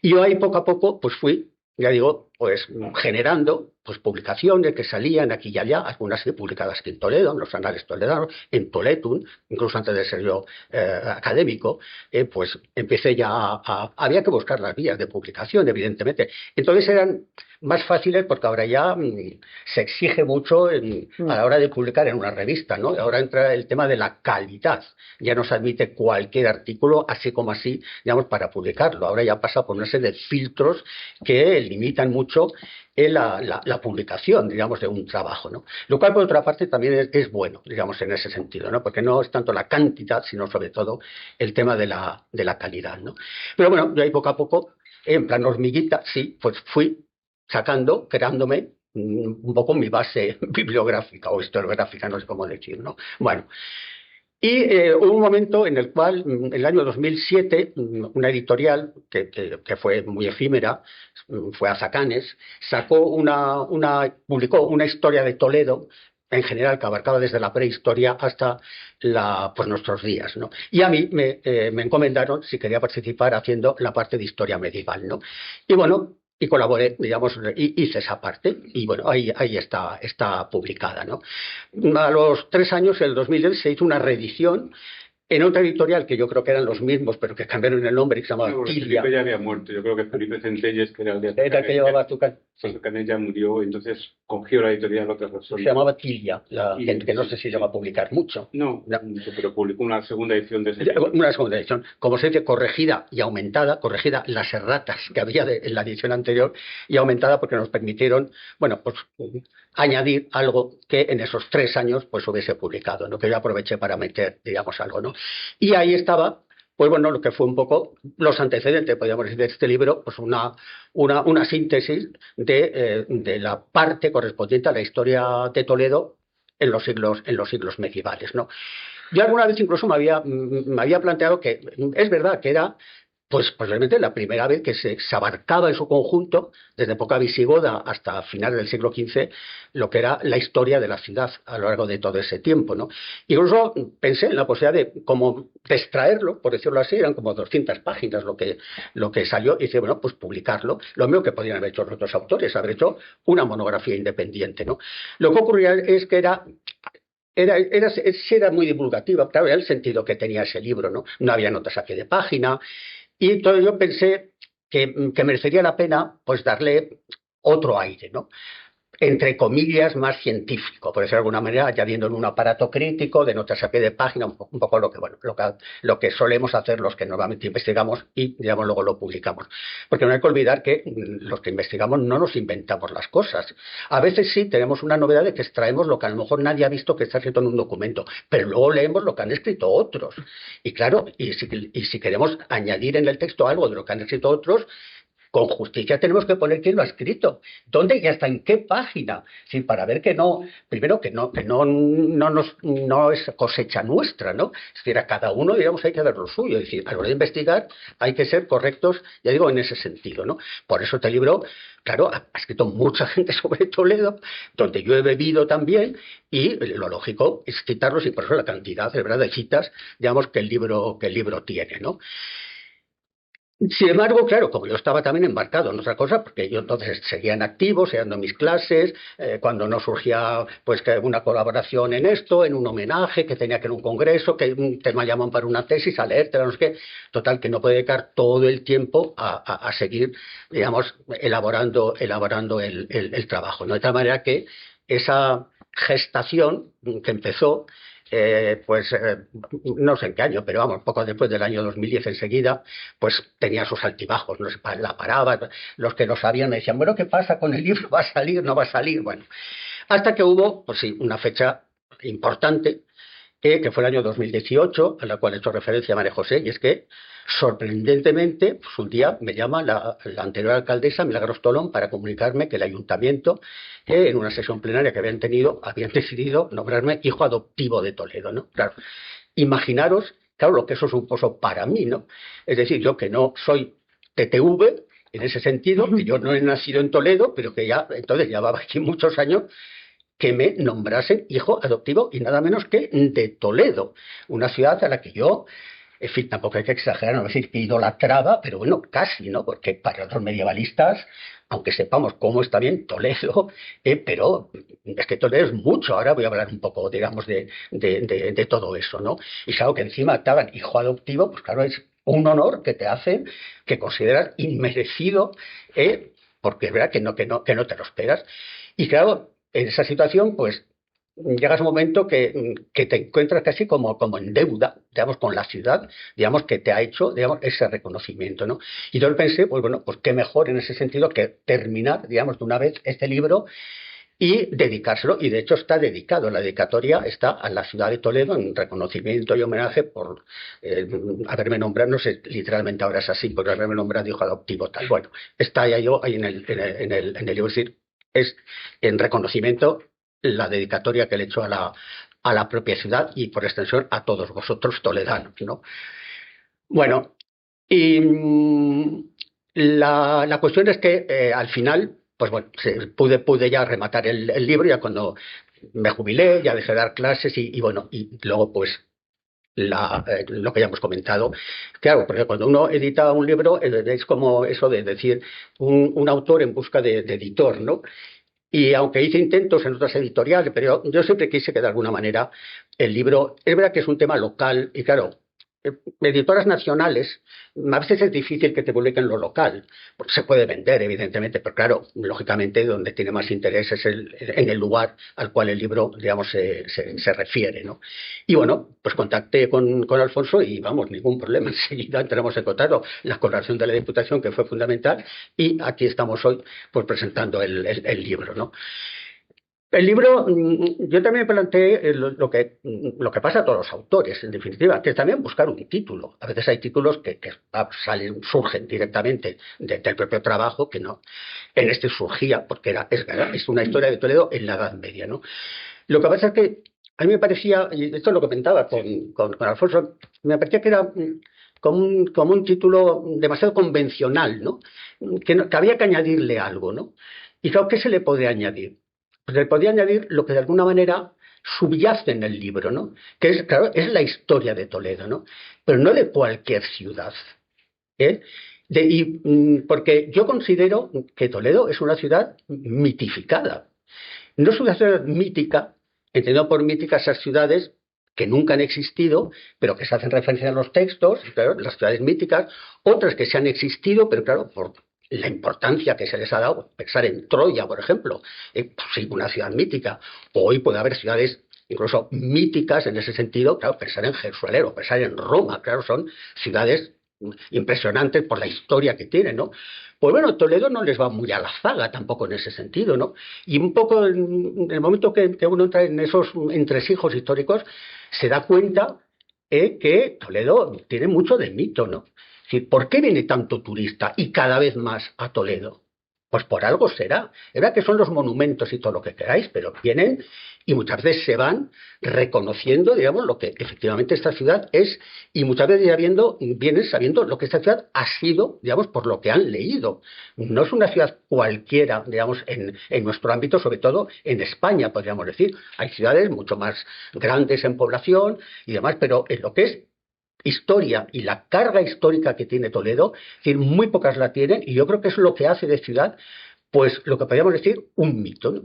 Y yo ahí poco a poco, pues fui, ya digo, pues generando pues publicaciones que salían aquí y allá, algunas publicadas aquí en Toledo, en los anales toledanos, en Toletum, incluso antes de ser yo académico, pues empecé ya había que buscar las vías de publicación, evidentemente. Entonces eran más fáciles porque ahora ya se exige mucho a la hora de publicar en una revista, ¿no? Ahora entra el tema de la calidad, ya no se admite cualquier artículo así como así, digamos, para publicarlo. Ahora ya pasa por una serie de filtros que limitan mucho la publicación, digamos, de un trabajo, ¿no? Lo cual, por otra parte, también es bueno, digamos, en ese sentido, ¿no? Porque no es tanto la cantidad, sino sobre todo el tema de la calidad, ¿no? Pero bueno, yo ahí poco a poco, en plan hormiguita, sí, pues fui sacando, creándome un poco mi base bibliográfica o historiográfica, no sé cómo decir, ¿no? Bueno, y hubo un momento en el cual, en el año 2007, una editorial que fue muy efímera, fue Azacanes, publicó una historia de Toledo, en general, que abarcaba desde la prehistoria hasta pues nuestros días, ¿no? Y a mí me encomendaron si quería participar haciendo la parte de historia medieval, ¿no? Y bueno, y colaboré, digamos, y hice esa parte, y bueno, ahí está publicada, ¿no? A los 3 años, en el 2010, se hizo una reedición en otra editorial que yo creo que eran los mismos, pero que cambiaron el nombre, que se llamaba Tilia. Felipe ya había muerto, yo creo que Felipe Centelles, que era el de Era el que llevaba Azucar. Sí. Azucanes ya murió, entonces cogió la editorial otra persona. Se llamaba Tilia, que no sé si se va a publicar mucho. No, pero publicó una segunda edición de ese libro. Una segunda edición, como se dice, corregida y aumentada, corregida las erratas que había en la edición anterior y aumentada porque nos permitieron, bueno, pues añadir algo que en esos 3 años pues hubiese publicado, ¿no? Que yo aproveché para meter, digamos, algo, ¿no? Y ahí estaba, pues bueno, lo que fue un poco los antecedentes, podríamos decir, de este libro, pues una síntesis de la parte correspondiente a la historia de Toledo en los siglos medievales, ¿no? Yo alguna vez incluso me había planteado que es verdad que era pues posiblemente la primera vez que se abarcaba en su conjunto, desde época visigoda hasta finales del siglo XV, lo que era la historia de la ciudad a lo largo de todo ese tiempo, ¿no? Incluso pensé en la posibilidad de como extraerlo, por decirlo así, eran como 200 páginas lo que salió, y dije, bueno, pues publicarlo, lo mismo que podían haber hecho los otros autores, haber hecho una monografía independiente, ¿no? Lo que ocurría es que era muy divulgativa, claro, era el sentido que tenía ese libro, ¿no? No había notas a pie de página. Y entonces yo pensé que merecería la pena pues darle otro aire, ¿no? entre comillas, más científico, por decirlo de alguna manera, añadiendo un aparato crítico de notas a pie de página, un poco lo que, bueno, lo que solemos hacer los que normalmente investigamos y, digamos, luego lo publicamos. Porque no hay que olvidar que los que investigamos no nos inventamos las cosas. A veces sí tenemos una novedad de que extraemos lo que a lo mejor nadie ha visto que está escrito en un documento, pero luego leemos lo que han escrito otros. Y claro, y si queremos añadir en el texto algo de lo que han escrito otros, con justicia tenemos que poner quién lo ha escrito, dónde y hasta en qué página, sí, para ver que no, primero que no es cosecha nuestra, ¿no? Es decir, a cada uno, digamos, hay que dar lo suyo, es decir, a la hora de investigar hay que ser correctos, ya digo, en ese sentido, ¿no? Por eso este libro, claro, ha escrito mucha gente sobre Toledo, donde yo he bebido también, y lo lógico es citarlos, y por eso la cantidad, ¿verdad?, de citas, digamos, que el libro tiene, ¿no? Sin embargo, claro, como yo estaba también embarcado en otra cosa, porque yo entonces seguía en activo, dando mis clases, cuando no surgía pues que una colaboración en esto, en un homenaje, que tenía que ir a un congreso, que un tema llaman para una tesis, a leértela, no sé qué, total, que no puede dedicar todo el tiempo a seguir, digamos, elaborando el trabajo, ¿no? De tal manera que esa gestación que empezó, no sé en qué año, pero vamos, poco después del año 2010 enseguida, pues tenía sus altibajos, no sé, la paraba, los que lo sabían me decían, bueno, ¿qué pasa con el libro? ¿Va a salir? ¿No va a salir? Bueno, hasta que hubo, pues sí, una fecha importante, que fue el año 2018, a la cual he hecho referencia María José, y es que, sorprendentemente, pues un día me llama la anterior alcaldesa, Milagros Tolón, para comunicarme que el ayuntamiento, en una sesión plenaria que habían tenido, habían decidido nombrarme hijo adoptivo de Toledo, ¿no? Claro, imaginaros, claro, lo que eso supuso para mí, ¿no? Es decir, yo que no soy TTV, en ese sentido, que yo no he nacido en Toledo, pero que ya, entonces, llevaba aquí muchos años, que me nombrasen hijo adoptivo y nada menos que de Toledo, una ciudad a la que yo, en fin, tampoco hay que exagerar, no decir que idolatraba, pero bueno, casi, ¿no? Porque para los medievalistas, aunque sepamos cómo está bien Toledo, pero es que Toledo es mucho. Ahora voy a hablar un poco, digamos, de todo eso, ¿no? Y claro que encima te hagan hijo adoptivo, pues claro, es un honor que te hacen, que consideras inmerecido, porque es verdad que no te lo esperas. Y claro, en esa situación, pues llegas un momento que te encuentras casi como en deuda, digamos, con la ciudad, digamos, que te ha hecho, digamos, ese reconocimiento, ¿no? Y yo pensé, pues bueno, pues qué mejor en ese sentido que terminar, digamos, de una vez este libro y dedicárselo, y de hecho está dedicado, la dedicatoria está a la ciudad de Toledo en reconocimiento y homenaje por haberme nombrado, no sé, literalmente ahora es así, por haberme nombrado hijo adoptivo, tal. Bueno, está ya yo ahí en el libro, es decir, es en reconocimiento la dedicatoria que le he hecho a la propia ciudad y por extensión a todos vosotros toledanos, ¿no? Bueno, y la cuestión es que al final, pues bueno, pude ya rematar el libro, ya cuando me jubilé, ya dejé de dar clases y bueno, y luego pues lo que ya hemos comentado. Claro, porque cuando uno edita un libro es como eso de decir un autor en busca de editor, ¿no? Y aunque hice intentos en otras editoriales, pero yo siempre quise que de alguna manera el libro, es verdad que es un tema local y claro, editoras nacionales, a veces es difícil que te publiquen lo local, porque se puede vender, evidentemente, pero claro, lógicamente donde tiene más interés es en el lugar al cual el libro, digamos, se refiere, ¿no? Y bueno, pues contacté con Alfonso y vamos, ningún problema, enseguida entramos en contacto, la colaboración de la Diputación, que fue fundamental, y aquí estamos hoy pues presentando el libro, ¿no? El libro, yo también me planteé lo que pasa a todos los autores, en definitiva, que es también buscar un título. A veces hay títulos que surgen directamente del propio trabajo, que no. En este surgía, porque es una historia de Toledo en la Edad Media, ¿no? Lo que pasa es que a mí me parecía, y esto es lo que comentaba con Alfonso, me parecía que era como un título demasiado convencional, ¿no? Que había que añadirle algo, ¿no? Y claro, ¿qué se le podría añadir? Pues le podía añadir lo que de alguna manera subyace en el libro, ¿no? Que es, claro, es la historia de Toledo, ¿no? Pero no de cualquier ciudad, ¿eh? Porque yo considero que Toledo es una ciudad mitificada. No es una ciudad mítica, entendido por mítica esas ciudades que nunca han existido, pero que se hacen referencia en los textos, claro, las ciudades míticas, otras que se han existido, pero claro, la importancia que se les ha dado, pensar en Troya, por ejemplo, pues sí, una ciudad mítica. Hoy puede haber ciudades incluso míticas en ese sentido, claro, pensar en Jerusalén o pensar en Roma, claro, son ciudades impresionantes por la historia que tienen, ¿no? Pues bueno, Toledo no les va muy a la zaga tampoco en ese sentido, ¿no? Y un poco en el momento que uno entra en esos entresijos históricos, se da cuenta que Toledo tiene mucho de mito, ¿no? Es decir, ¿por qué viene tanto turista y cada vez más a Toledo? Pues por algo será. Es verdad que son los monumentos y todo lo que queráis, pero vienen y muchas veces se van reconociendo, digamos, lo que efectivamente esta ciudad es, y muchas veces ya vienen sabiendo lo que esta ciudad ha sido, digamos, por lo que han leído. No es una ciudad cualquiera, digamos, en nuestro ámbito, sobre todo en España, podríamos decir. Hay ciudades mucho más grandes en población y demás, pero en lo que es historia y la carga histórica que tiene Toledo, es decir, muy pocas la tienen, y yo creo que es lo que hace de ciudad, pues lo que podríamos decir, un mito, ¿no?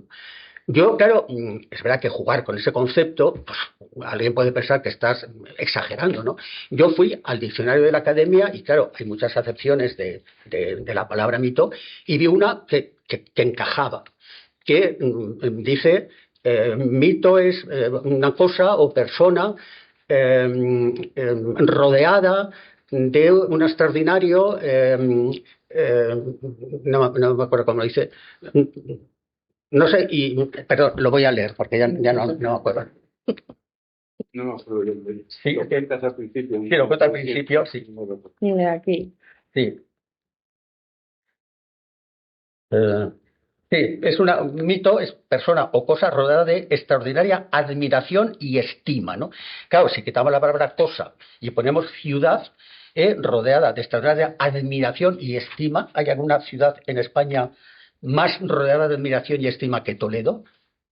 Yo, claro, es verdad que jugar con ese concepto, pues alguien puede pensar que estás exagerando, ¿no? Yo fui al diccionario de la academia y, claro, hay muchas acepciones de la palabra mito y vi una que encajaba, que dice, mito es una cosa o persona rodeada de un extraordinario, no me acuerdo cómo lo dice, no sé, perdón, lo voy a leer porque ya no me acuerdo. No me acuerdo yo. Sí, lo cuentas al principio. Sí, lo cuento al principio, sí. Mira aquí. Sí. Sí, un mito es persona o cosa rodeada de extraordinaria admiración y estima, ¿no? Claro, si quitamos la palabra cosa y ponemos ciudad rodeada de extraordinaria admiración y estima, ¿hay alguna ciudad en España más rodeada de admiración y estima que Toledo?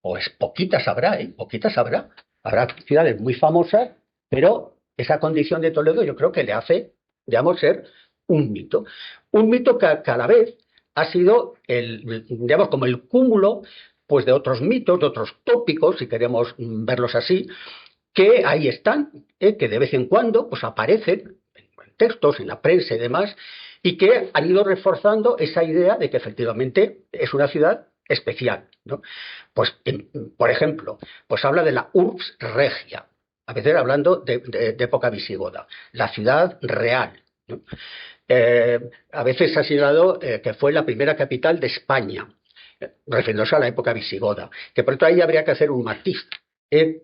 Pues poquitas habrá, ¿eh? Poquitas habrá. Habrá ciudades muy famosas, pero esa condición de Toledo yo creo que le hace, digamos, ser un mito. Un mito que a la vez ha sido digamos, como el cúmulo pues, de otros mitos, de otros tópicos, si queremos verlos así, que ahí están, que de vez en cuando pues, aparecen en textos, en la prensa y demás, y que han ido reforzando esa idea de que efectivamente es una ciudad especial, ¿no? Pues, por ejemplo, pues habla de la urbs regia, a veces hablando de época visigoda, la ciudad real, ¿no? A veces ha señalado que fue la primera capital de España, refiriéndose a la época visigoda, que por eso ahí habría que hacer un matiz.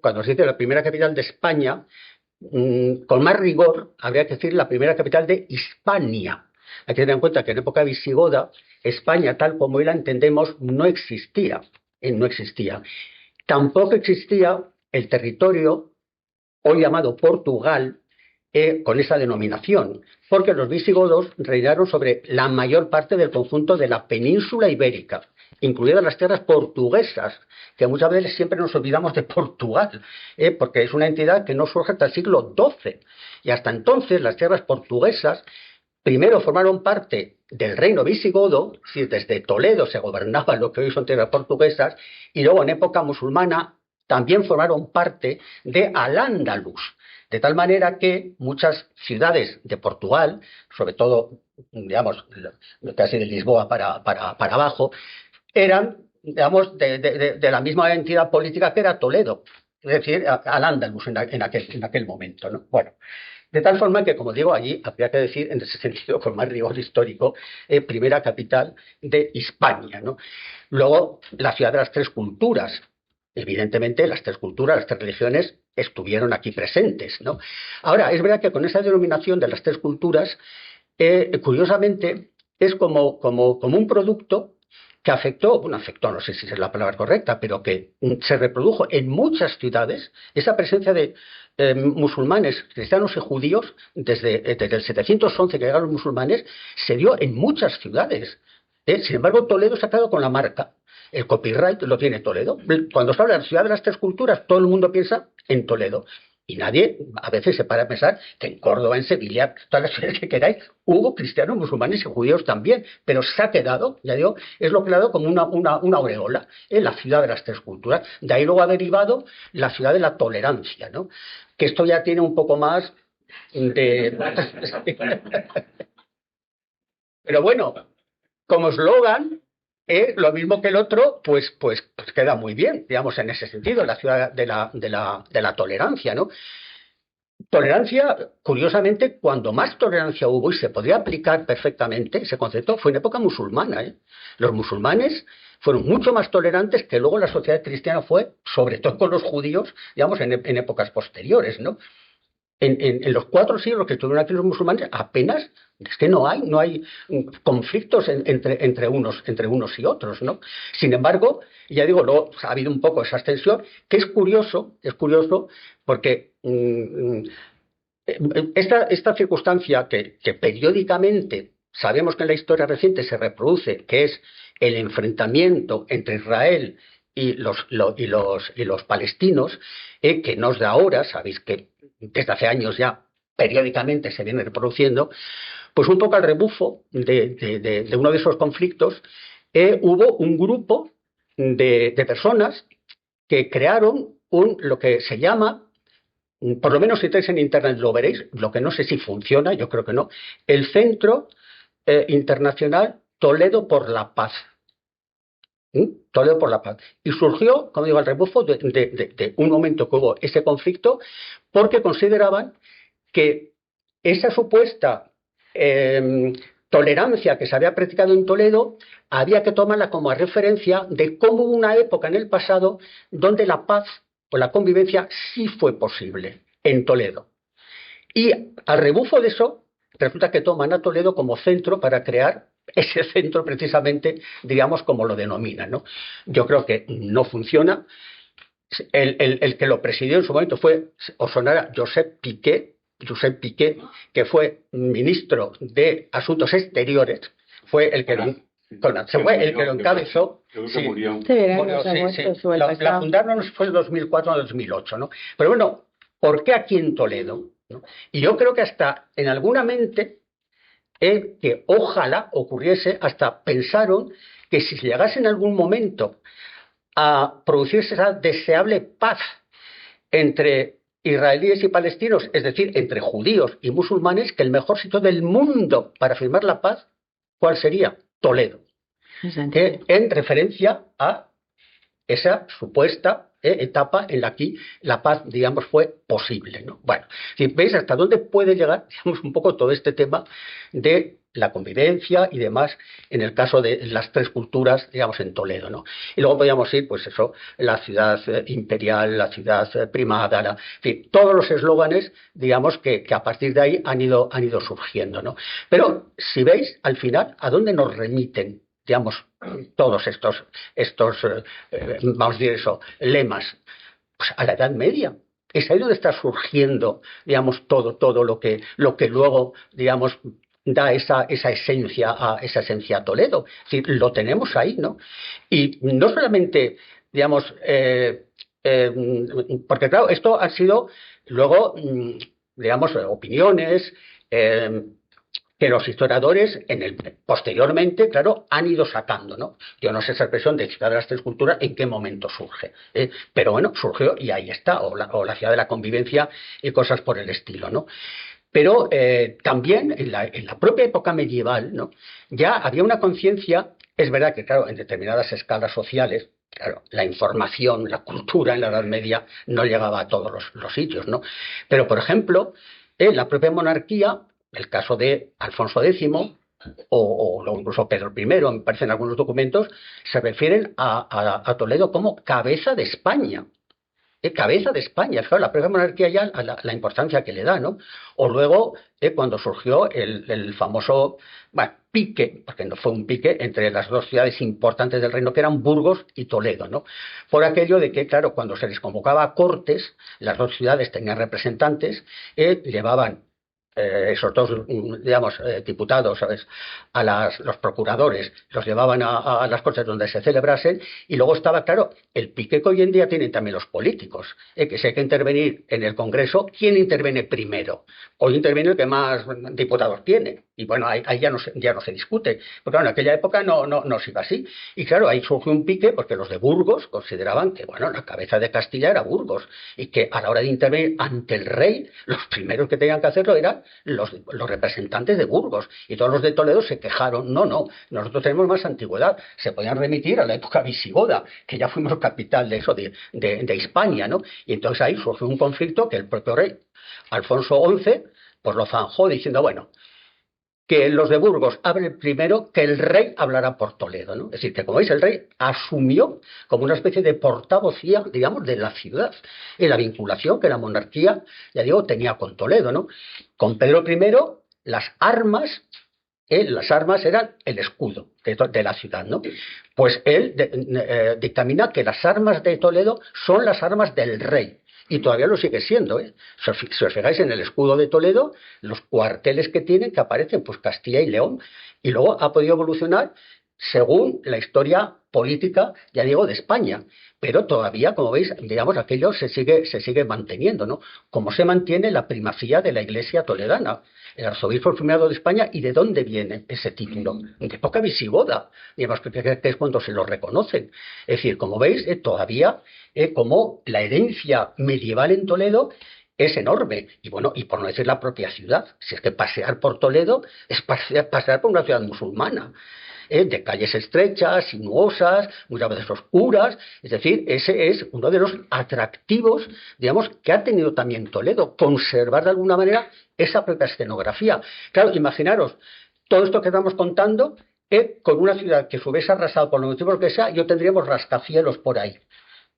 Cuando se dice la primera capital de España, con más rigor habría que decir la primera capital de Hispania. Hay que tener en cuenta que en época visigoda, España, tal como hoy la entendemos, no existía. No existía. Tampoco existía el territorio hoy llamado Portugal, con esa denominación, porque los visigodos reinaron sobre la mayor parte del conjunto de la península ibérica, incluidas las tierras portuguesas, que muchas veces siempre nos olvidamos de Portugal, porque es una entidad que no surge hasta el siglo XII, y hasta entonces las tierras portuguesas primero formaron parte del reino visigodo, es decir, desde Toledo se gobernaban lo que hoy son tierras portuguesas, y luego en época musulmana también formaron parte de Al-Ándalus, de tal manera que muchas ciudades de Portugal, sobre todo, digamos, casi de Lisboa para abajo, eran, digamos, de la misma entidad política que era Toledo, es decir, Al-Ándalus en aquel momento, ¿no? Bueno, de tal forma que, como digo, allí habría que decir, en ese sentido, con más rigor histórico, primera capital de Hispania, ¿no? Luego, la ciudad de las tres culturas. Evidentemente, las tres culturas, las tres religiones estuvieron aquí presentes, ¿no? Ahora, es verdad que con esa denominación de las tres culturas, curiosamente, es como un producto que afectó, no sé si es la palabra correcta, pero que se reprodujo en muchas ciudades, esa presencia de musulmanes, cristianos y judíos, desde el 711 que llegaron los musulmanes, se dio en muchas ciudades. Sin embargo, Toledo se ha quedado con la marca. El copyright lo tiene Toledo. Cuando se habla de la ciudad de las tres culturas, todo el mundo piensa en Toledo. Y nadie a veces se para a pensar que en Córdoba, en Sevilla, todas las ciudades que queráis, hubo cristianos, musulmanes y judíos también. Pero se ha quedado, ya digo, es lo que le ha dado como una aureola en la ciudad de las tres culturas. De ahí luego ha derivado la ciudad de la tolerancia, ¿no? Que esto ya tiene un poco más de... Pero bueno, como eslogan, lo mismo que el otro, pues queda muy bien, digamos, en ese sentido, la ciudad de la tolerancia, ¿no? Tolerancia, curiosamente, cuando más tolerancia hubo y se podía aplicar perfectamente ese concepto, fue en época musulmana, ¿eh? Los musulmanes fueron mucho más tolerantes que luego la sociedad cristiana fue, sobre todo con los judíos, digamos, en épocas posteriores, ¿no? En los 4 siglos que estuvieron aquí los musulmanes, apenas, es que no hay conflictos entre unos y otros, ¿no? Sin embargo, ya digo, luego ha habido un poco esa extensión, que es curioso porque esta circunstancia que periódicamente sabemos que en la historia reciente se reproduce, que es el enfrentamiento entre Israel y los palestinos, que no es de ahora, sabéis que desde hace años ya periódicamente se viene reproduciendo, pues un poco al rebufo de uno de esos conflictos, hubo un grupo de personas que crearon lo que se llama, por lo menos si estáis en internet lo veréis, lo que no sé si funciona, yo creo que no, el Centro Internacional Toledo por la Paz. Toledo por la Paz. Y surgió, como digo, al rebufo de un momento que hubo ese conflicto, porque consideraban que esa supuesta tolerancia que se había practicado en Toledo había que tomarla como referencia de cómo hubo una época en el pasado donde la paz o la convivencia sí fue posible en Toledo. Y al rebufo de eso, resulta que toman a Toledo como centro para crear ese centro precisamente, digamos, como lo denominan, ¿no? Yo creo que no funciona. El que lo presidió en su momento fue, os sonará, Josep Piqué, que fue ministro de Asuntos Exteriores, fue el que lo encabezó. Murió. La fundaron fue en 2004 o 2008, ¿no? Pero bueno, ¿por qué aquí en Toledo? ¿No? Y yo creo que hasta en alguna mente que ojalá ocurriese, hasta pensaron que si llegase en algún momento a producirse esa deseable paz entre israelíes y palestinos, es decir, entre judíos y musulmanes, que el mejor sitio del mundo para firmar la paz, ¿cuál sería? Toledo. En referencia a esa supuesta etapa en la que la paz, digamos, fue posible, ¿no? Bueno, si veis hasta dónde puede llegar, digamos, un poco todo este tema de la convivencia y demás, en el caso de las 3 culturas, digamos, en Toledo, ¿no? Y luego podríamos ir, pues eso, la ciudad imperial, la ciudad primada, en fin, todos los eslóganes, digamos, que a partir de ahí han ido surgiendo, ¿no? Pero, si veis, al final, ¿a dónde nos remiten, digamos, todos estos vamos a decir eso, lemas? Pues a la Edad Media. Es ahí donde está surgiendo, digamos, todo lo que luego, digamos, da esa esencia a Toledo. Es decir, lo tenemos ahí, ¿no? Y no solamente, digamos, porque claro, esto ha sido luego, digamos, opiniones que los historiadores posteriormente, claro, han ido sacando, ¿no? Yo no sé esa expresión de ciudad de las 3 culturas en qué momento surge, pero bueno, surgió y ahí está, o la ciudad de la convivencia y cosas por el estilo, ¿no? Pero también en la propia época medieval, ¿no? Ya había una conciencia, es verdad que, claro, en determinadas escalas sociales, claro, la información, la cultura en la Edad Media no llegaba a todos los sitios, ¿no? Pero, por ejemplo, en la propia monarquía, el caso de Alfonso X o incluso Pedro I, me parecen algunos documentos, se refieren a Toledo como cabeza de España. Cabeza de España, claro, la propia monarquía ya la importancia que le da, ¿no? O luego, cuando surgió el famoso pique, porque no fue un pique, entre las 2 ciudades importantes del reino, que eran Burgos y Toledo, ¿no? Por aquello de que, claro, cuando se les convocaba a cortes, las 2 ciudades tenían representantes, llevaban esos 2, digamos, diputados, ¿sabes?, los procuradores, los llevaban a las cortes donde se celebrasen, y luego estaba, claro, el pique que hoy en día tienen también los políticos, que si hay que intervenir en el Congreso, ¿quién interviene primero? Hoy interviene el que más diputados tiene, Y bueno, ahí ya no se discute, porque bueno, en aquella época no se iba así. Y claro, ahí surgió un pique porque los de Burgos consideraban que bueno, la cabeza de Castilla era Burgos y que a la hora de intervenir ante el rey, los primeros que tenían que hacerlo eran los representantes de Burgos. Y todos los de Toledo se quejaron, no, nosotros tenemos más antigüedad, se podían remitir a la época visigoda, que ya fuimos capital de eso, de Hispania, ¿no? Y entonces ahí surgió un conflicto que el propio rey, Alfonso XI, pues lo zanjó diciendo, bueno, que los de Burgos hablen primero, que el rey hablará por Toledo, ¿no? Es decir, que como veis, el rey asumió como una especie de portavocía, digamos, de la ciudad, en la vinculación que la monarquía, ya digo, tenía con Toledo, ¿no? Con Pedro I, las armas eran el escudo de la ciudad, ¿no? Pues él dictamina que las armas de Toledo son las armas del rey. Y todavía lo sigue siendo, ¿eh? Si os fijáis en el escudo de Toledo, los cuarteles que tienen, que aparecen, pues Castilla y León. Y luego ha podido evolucionar según la historia política, ya digo, de España. Pero todavía, como veis, digamos, aquello se sigue manteniendo, ¿no? Como se mantiene la primacía de la Iglesia toledana. El arzobispo primado de España, ¿y de dónde viene ese título? De época visigoda, digamos, que es cuando se lo reconocen. Es decir, como veis, todavía como la herencia medieval en Toledo es enorme. Y bueno, y por no decir la propia ciudad, si es que pasear por Toledo es pasear por una ciudad musulmana. De calles estrechas, sinuosas, muchas veces oscuras. Es decir, ese es uno de los atractivos, digamos, que ha tenido también Toledo, conservar de alguna manera esa propia escenografía. Claro, imaginaros, todo esto que estamos contando, con una ciudad que se hubiese arrasado por los motivos que sea, yo tendríamos rascacielos por ahí.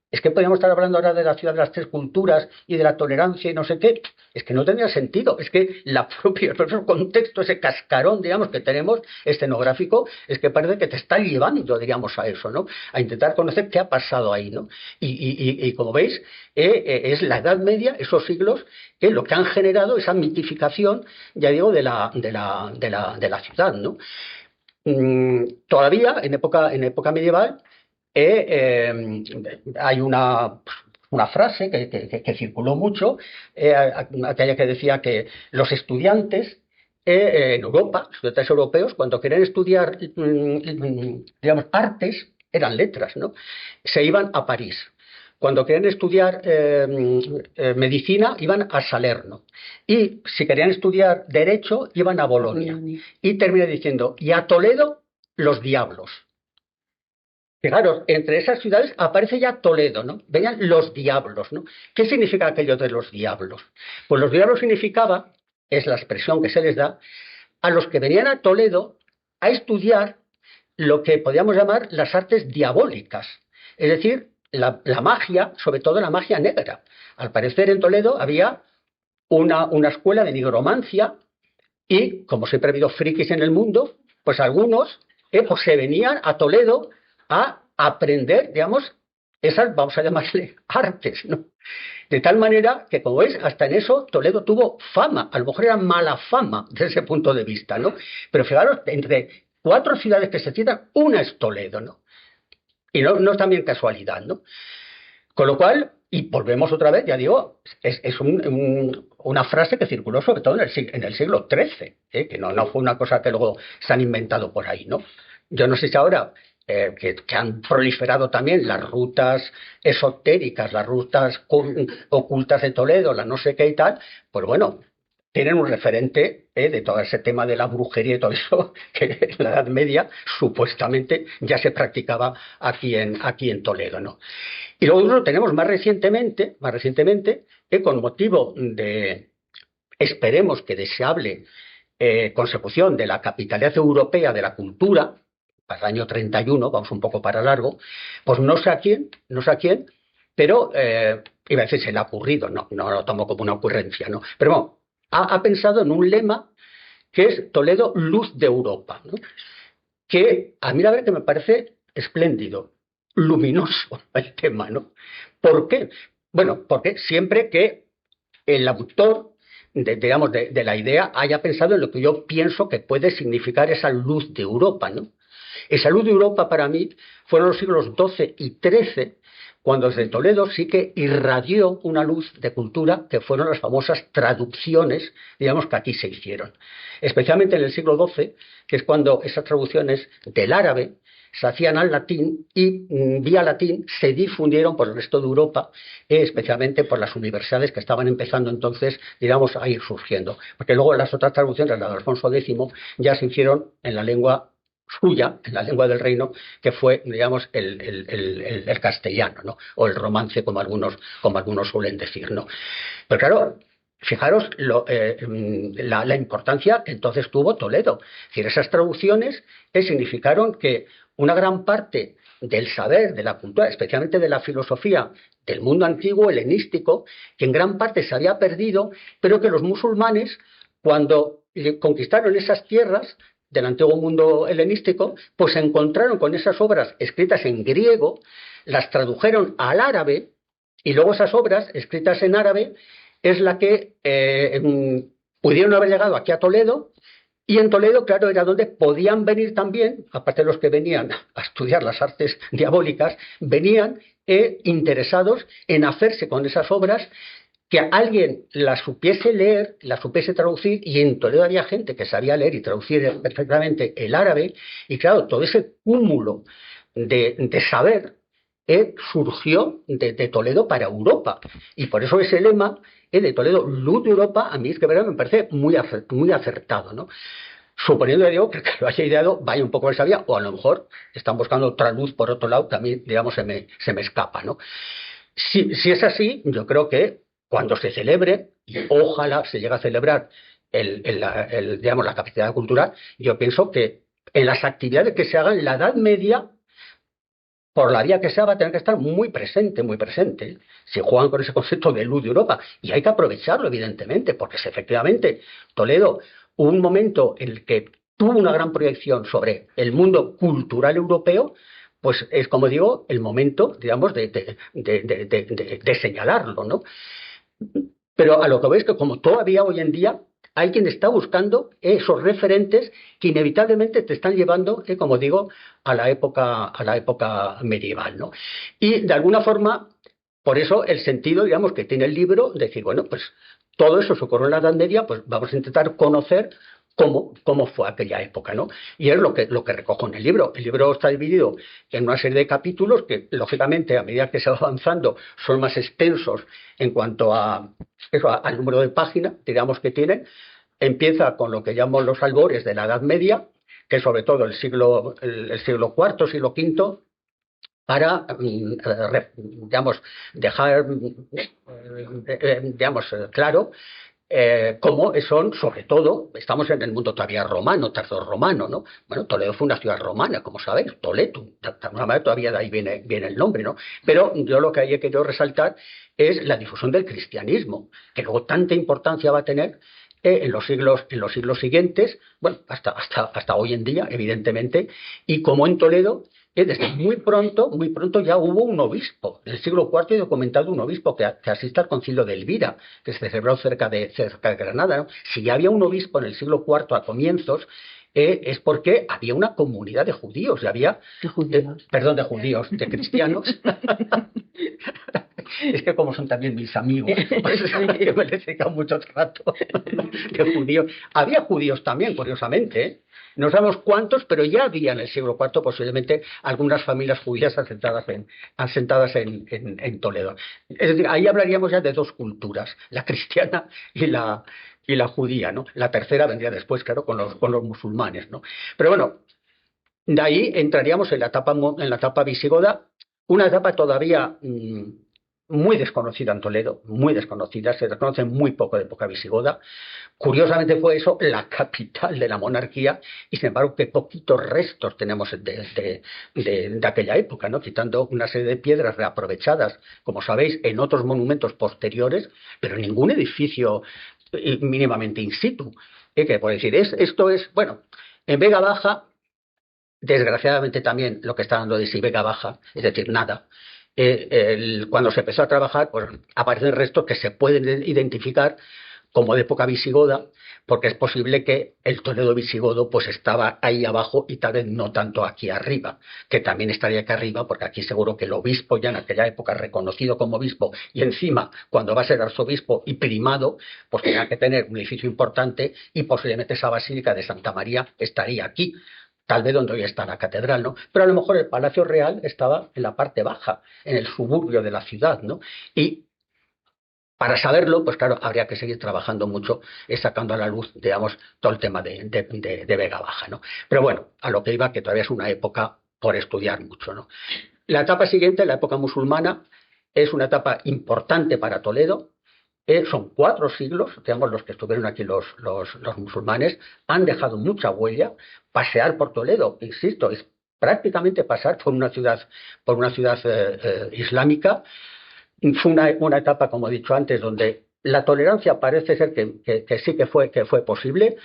Es que podríamos estar hablando ahora de la ciudad de las tres culturas y de la tolerancia y no sé qué. Es que no tendría sentido. Es que el propio contexto, ese cascarón, digamos, que tenemos escenográfico, es que parece que te está llevando, diríamos, a eso, ¿no? A intentar conocer qué ha pasado ahí, ¿no? Y como veis, es la Edad Media, esos siglos, lo que han generado esa mitificación, ya digo, de la ciudad, ¿no? Todavía, en época medieval, hay una frase que circuló mucho, aquella que decía que los estudiantes en Europa, estudiantes europeos, cuando querían estudiar, digamos, artes, eran letras, ¿no? Se iban a París. Cuando querían estudiar medicina, iban a Salerno. Y si querían estudiar derecho, iban a Bolonia. Y termina diciendo, y a Toledo, los diablos. Fijaros, entre esas ciudades aparece ya Toledo, ¿no? Venían los diablos, ¿no? ¿Qué significa aquello de los diablos? Pues los diablos significaba, es la expresión que se les da, a los que venían a Toledo a estudiar lo que podríamos llamar las artes diabólicas, es decir, la magia, sobre todo la magia negra. Al parecer en Toledo había una escuela de nigromancia y, como siempre ha habido frikis en el mundo, pues algunos pues se venían a Toledo a aprender, digamos, esas, vamos a llamarle, artes, ¿no? De tal manera que, como veis, hasta en eso Toledo tuvo fama, a lo mejor era mala fama desde ese punto de vista, ¿no? Pero fijaros, entre 4 ciudades que se citan, una es Toledo, ¿no? Y no es también casualidad, ¿no? Con lo cual, y volvemos otra vez, ya digo, es una frase que circuló sobre todo en el siglo XIII, que no fue una cosa que luego se han inventado por ahí, ¿no? Yo no sé si ahora que han proliferado también las rutas esotéricas, las rutas ocultas de Toledo, la no sé qué y tal, pues bueno, tienen un referente de todo ese tema de la brujería y todo eso, que en la Edad Media supuestamente ya se practicaba aquí en Toledo, ¿no? Y luego lo tenemos más recientemente, con motivo de, esperemos que deseable, consecución de la capitalidad europea de la cultura, para el año 31, vamos un poco para largo, pues no sé a quién, pero iba a decir se le ha ocurrido, no lo tomo como una ocurrencia, ¿no? Pero bueno, ha pensado en un lema que es Toledo, luz de Europa, ¿no? Que a mí la verdad que me parece espléndido, luminoso el tema, ¿no? ¿Por qué? Bueno, porque siempre que el autor de la idea haya pensado en lo que yo pienso que puede significar esa luz de Europa, ¿no? Esa luz de Europa para mí fueron los siglos XII y XIII, cuando desde Toledo sí que irradió una luz de cultura que fueron las famosas traducciones, digamos, que aquí se hicieron. Especialmente en el siglo XII, que es cuando esas traducciones del árabe se hacían al latín y vía latín se difundieron por el resto de Europa, especialmente por las universidades que estaban empezando entonces, digamos, a ir surgiendo. Porque luego las otras traducciones, la de Alfonso X, ya se hicieron en la lengua suya, en la lengua del reino, que fue, digamos, el castellano, ¿no? O el romance, como algunos suelen decir, ¿no? Pero claro, fijaros la importancia que entonces tuvo Toledo. Es decir, esas traducciones significaron que una gran parte del saber, de la cultura, especialmente de la filosofía del mundo antiguo helenístico, que en gran parte se había perdido, pero que los musulmanes, cuando conquistaron esas tierras del antiguo mundo helenístico, pues se encontraron con esas obras escritas en griego, las tradujeron al árabe, y luego esas obras escritas en árabe es la que pudieron haber llegado aquí a Toledo, y en Toledo, claro, era donde podían venir también, aparte de los que venían a estudiar las artes diabólicas, venían interesados en hacerse con esas obras, que alguien las supiese leer, las supiese traducir, y en Toledo había gente que sabía leer y traducir perfectamente el árabe, y claro, todo ese cúmulo de saber surgió de Toledo para Europa, y por eso ese lema de Toledo, luz de Europa, a mí es que me parece muy acertado, ¿no? Suponiendo, digo, que lo haya ideado vaya un poco por esa vía, o a lo mejor están buscando otra luz por otro lado, que a mí, digamos, se me escapa, ¿no? Si es así, yo creo que cuando se celebre, y ojalá se llegue a celebrar digamos, la capacidad cultural, yo pienso que en las actividades que se hagan, la Edad Media, por la vía que sea, va a tener que estar muy presente, muy presente. Si juegan con ese concepto de luz de Europa, y hay que aprovecharlo, evidentemente, porque si efectivamente Toledo hubo un momento en el que tuvo una gran proyección sobre el mundo cultural europeo, pues es, como digo, el momento, digamos, de señalarlo, ¿no? Pero a lo que veis que como todavía hoy en día hay quien está buscando esos referentes que inevitablemente te están llevando, como digo, a la época medieval, ¿no? Y de alguna forma, por eso el sentido, digamos, que tiene el libro, decir, bueno, pues todo eso se ocurrió en la Edad Media, pues vamos a intentar conocer cómo fue aquella época, ¿no? Y es lo que recojo en el libro. El libro está dividido en una serie de capítulos que, lógicamente, a medida que se va avanzando, son más extensos en cuanto al número de páginas, digamos, que tienen. Empieza con lo que llamamos los albores de la Edad Media, que es sobre todo el siglo IV, siglo V, para, digamos, dejar, digamos, claro cómo son, sobre todo, estamos en el mundo todavía romano, tardorromano, ¿no? Bueno, Toledo fue una ciudad romana, como sabéis, Toledo, todavía de ahí viene el nombre, ¿no? Pero yo lo que he querido resaltar es la difusión del cristianismo, que luego tanta importancia va a tener en los siglos siguientes, bueno, hasta hoy en día, evidentemente, y como en Toledo, desde muy pronto ya hubo un obispo. En el siglo IV he documentado un obispo que asiste al concilio de Elvira, que se celebró cerca de Granada, ¿no? Si ya había un obispo en el siglo IV a comienzos, es porque había una comunidad de judíos, de judíos, de cristianos. Es que como son también mis amigos, pues que me les he mucho trato de judíos. Había judíos también, curiosamente, ¿eh? No sabemos cuántos, pero ya había en el siglo IV posiblemente algunas familias judías asentadas en Toledo. Es decir, ahí hablaríamos ya de dos culturas, la cristiana y la judía, ¿no? La tercera vendría después, claro, con los musulmanes, ¿no? Pero bueno, de ahí entraríamos en la etapa visigoda, una etapa todavía muy desconocida en Toledo, muy desconocida, se reconoce muy poco de época visigoda. Curiosamente fue eso la capital de la monarquía, y sin embargo qué poquitos restos tenemos de aquella época, ¿no? Quitando una serie de piedras reaprovechadas, como sabéis, en otros monumentos posteriores, pero ningún edificio mínimamente in situ. ¿Qué puedo decir? Esto es, bueno, en Vega Baja, desgraciadamente también lo que está dando de sí Vega Baja, es decir, nada. Cuando se empezó a trabajar, pues aparecen restos que se pueden identificar como de época visigoda, porque es posible que el Toledo visigodo pues estaba ahí abajo y tal vez no tanto aquí arriba, que también estaría aquí arriba, porque aquí seguro que el obispo ya en aquella época reconocido como obispo y encima cuando va a ser arzobispo y primado, pues tenía que tener un edificio importante y posiblemente esa basílica de Santa María estaría aquí. Tal vez donde hoy está la catedral, ¿no? Pero a lo mejor el Palacio Real estaba en la parte baja, en el suburbio de la ciudad, ¿no? Y para saberlo, pues claro, habría que seguir trabajando mucho y sacando a la luz, digamos, todo el tema de Vega Baja, ¿no? Pero bueno, a lo que iba, que todavía es una época por estudiar mucho, ¿no? La etapa siguiente, la época musulmana, es una etapa importante para Toledo. Son 4 siglos, digamos, los que estuvieron aquí los musulmanes, han dejado mucha huella. Pasear por Toledo, insisto, es prácticamente pasar por una ciudad islámica. Fue una etapa, como he dicho antes, donde la tolerancia parece ser que sí que fue posible.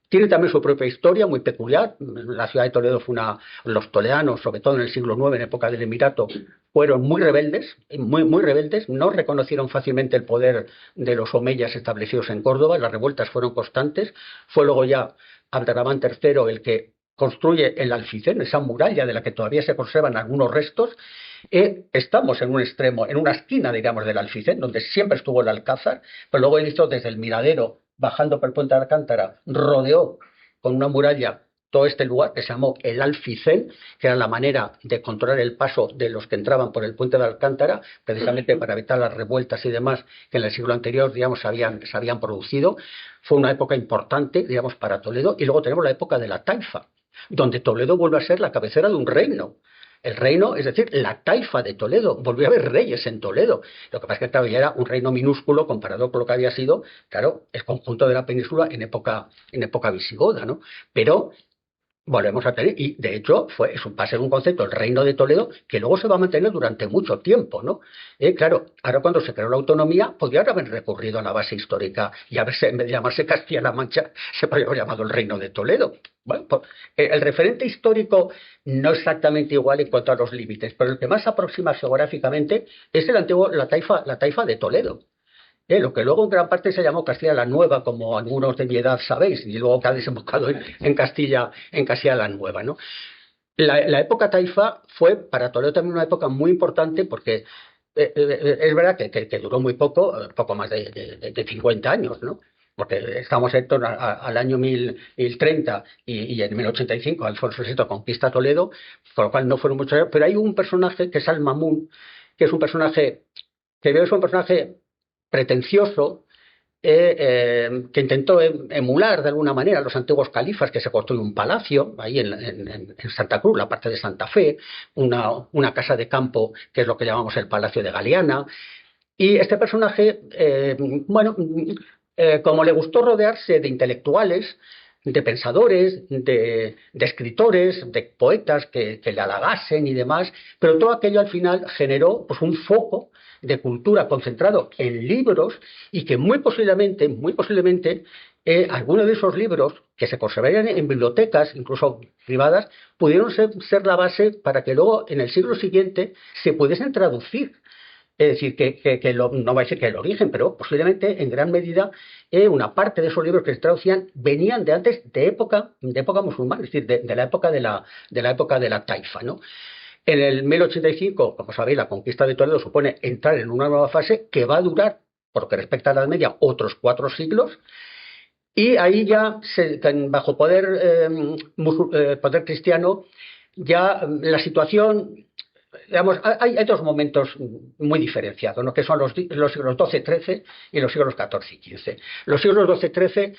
Tiene también su propia historia muy peculiar. La ciudad de Toledo los toledanos, sobre todo en el siglo IX, en época del Emirato, fueron muy rebeldes, muy rebeldes, no reconocieron fácilmente el poder de los omeyas establecidos en Córdoba, las revueltas fueron constantes. Fue luego ya Abderramán III el que construye el Alfisén, esa muralla de la que todavía se conservan algunos restos. Estamos en un extremo, en una esquina, digamos, del Alfisén, donde siempre estuvo el Alcázar, pero luego él hizo desde el Miradero, bajando por el puente de Alcántara, rodeó con una muralla todo este lugar que se llamó el Alfisén, que era la manera de controlar el paso de los que entraban por el puente de Alcántara, precisamente para evitar las revueltas y demás que en el siglo anterior, digamos, se habían producido. Fue una época importante, digamos, para Toledo. Y luego tenemos la época de la Taifa, donde Toledo vuelve a ser la cabecera de un reino. El reino, es decir, la taifa de Toledo. Volvió a haber reyes en Toledo. Lo que pasa es que, claro, ya era un reino minúsculo comparado con lo que había sido, claro, el conjunto de la península en época visigoda, ¿no? Pero volvemos a tener, y de hecho va a ser un concepto, el reino de Toledo, que luego se va a mantener durante mucho tiempo, ¿no? Claro, ahora cuando se creó la autonomía, podrían haber recurrido a la base histórica y haberse, en vez de llamarse Castilla-La Mancha, se podría haber llamado el reino de Toledo. Bueno, pues, el referente histórico no exactamente igual en cuanto a los límites, pero el que más se aproxima geográficamente es la taifa de Toledo. Lo que luego en gran parte se llamó Castilla la Nueva, como algunos de mi edad sabéis, y luego que ha desembocado en Castilla la Nueva, ¿no? La época taifa fue para Toledo también una época muy importante porque es verdad que duró muy poco más de 50 años, ¿no? Porque estamos en torno al año 1030 y en 1085 Alfonso VI conquista Toledo, con lo cual no fueron muchos años, pero hay un personaje que es Al-Mamun, que es un personaje pretencioso, que intentó emular de alguna manera a los antiguos califas, que se construyó un palacio ahí en Santa Cruz, la parte de Santa Fe, una casa de campo que es lo que llamamos el Palacio de Galiana. Y este personaje, como le gustó rodearse de intelectuales, de pensadores, de escritores, de poetas que le halagasen y demás, pero todo aquello al final generó pues, un foco de cultura concentrado en libros y que muy posiblemente algunos de esos libros que se conservarían en bibliotecas, incluso privadas, pudieron ser la base para que luego en el siglo siguiente se pudiesen traducir. Es decir, no va a decir que el origen, pero posiblemente en gran medida una parte de esos libros que se traducían venían de antes de época musulmana, es decir, de la época de la taifa, ¿no? En el 1085, como sabéis, la conquista de Toledo supone entrar en una nueva fase que va a durar, por lo que respecta a la Edad Media, otros 4 siglos. Y ahí ya, bajo poder cristiano, ya la situación, digamos, hay 2 momentos muy diferenciados, ¿no? Que son los siglos XII-XIII y los siglos XIV y XV. Los siglos XII-XIII,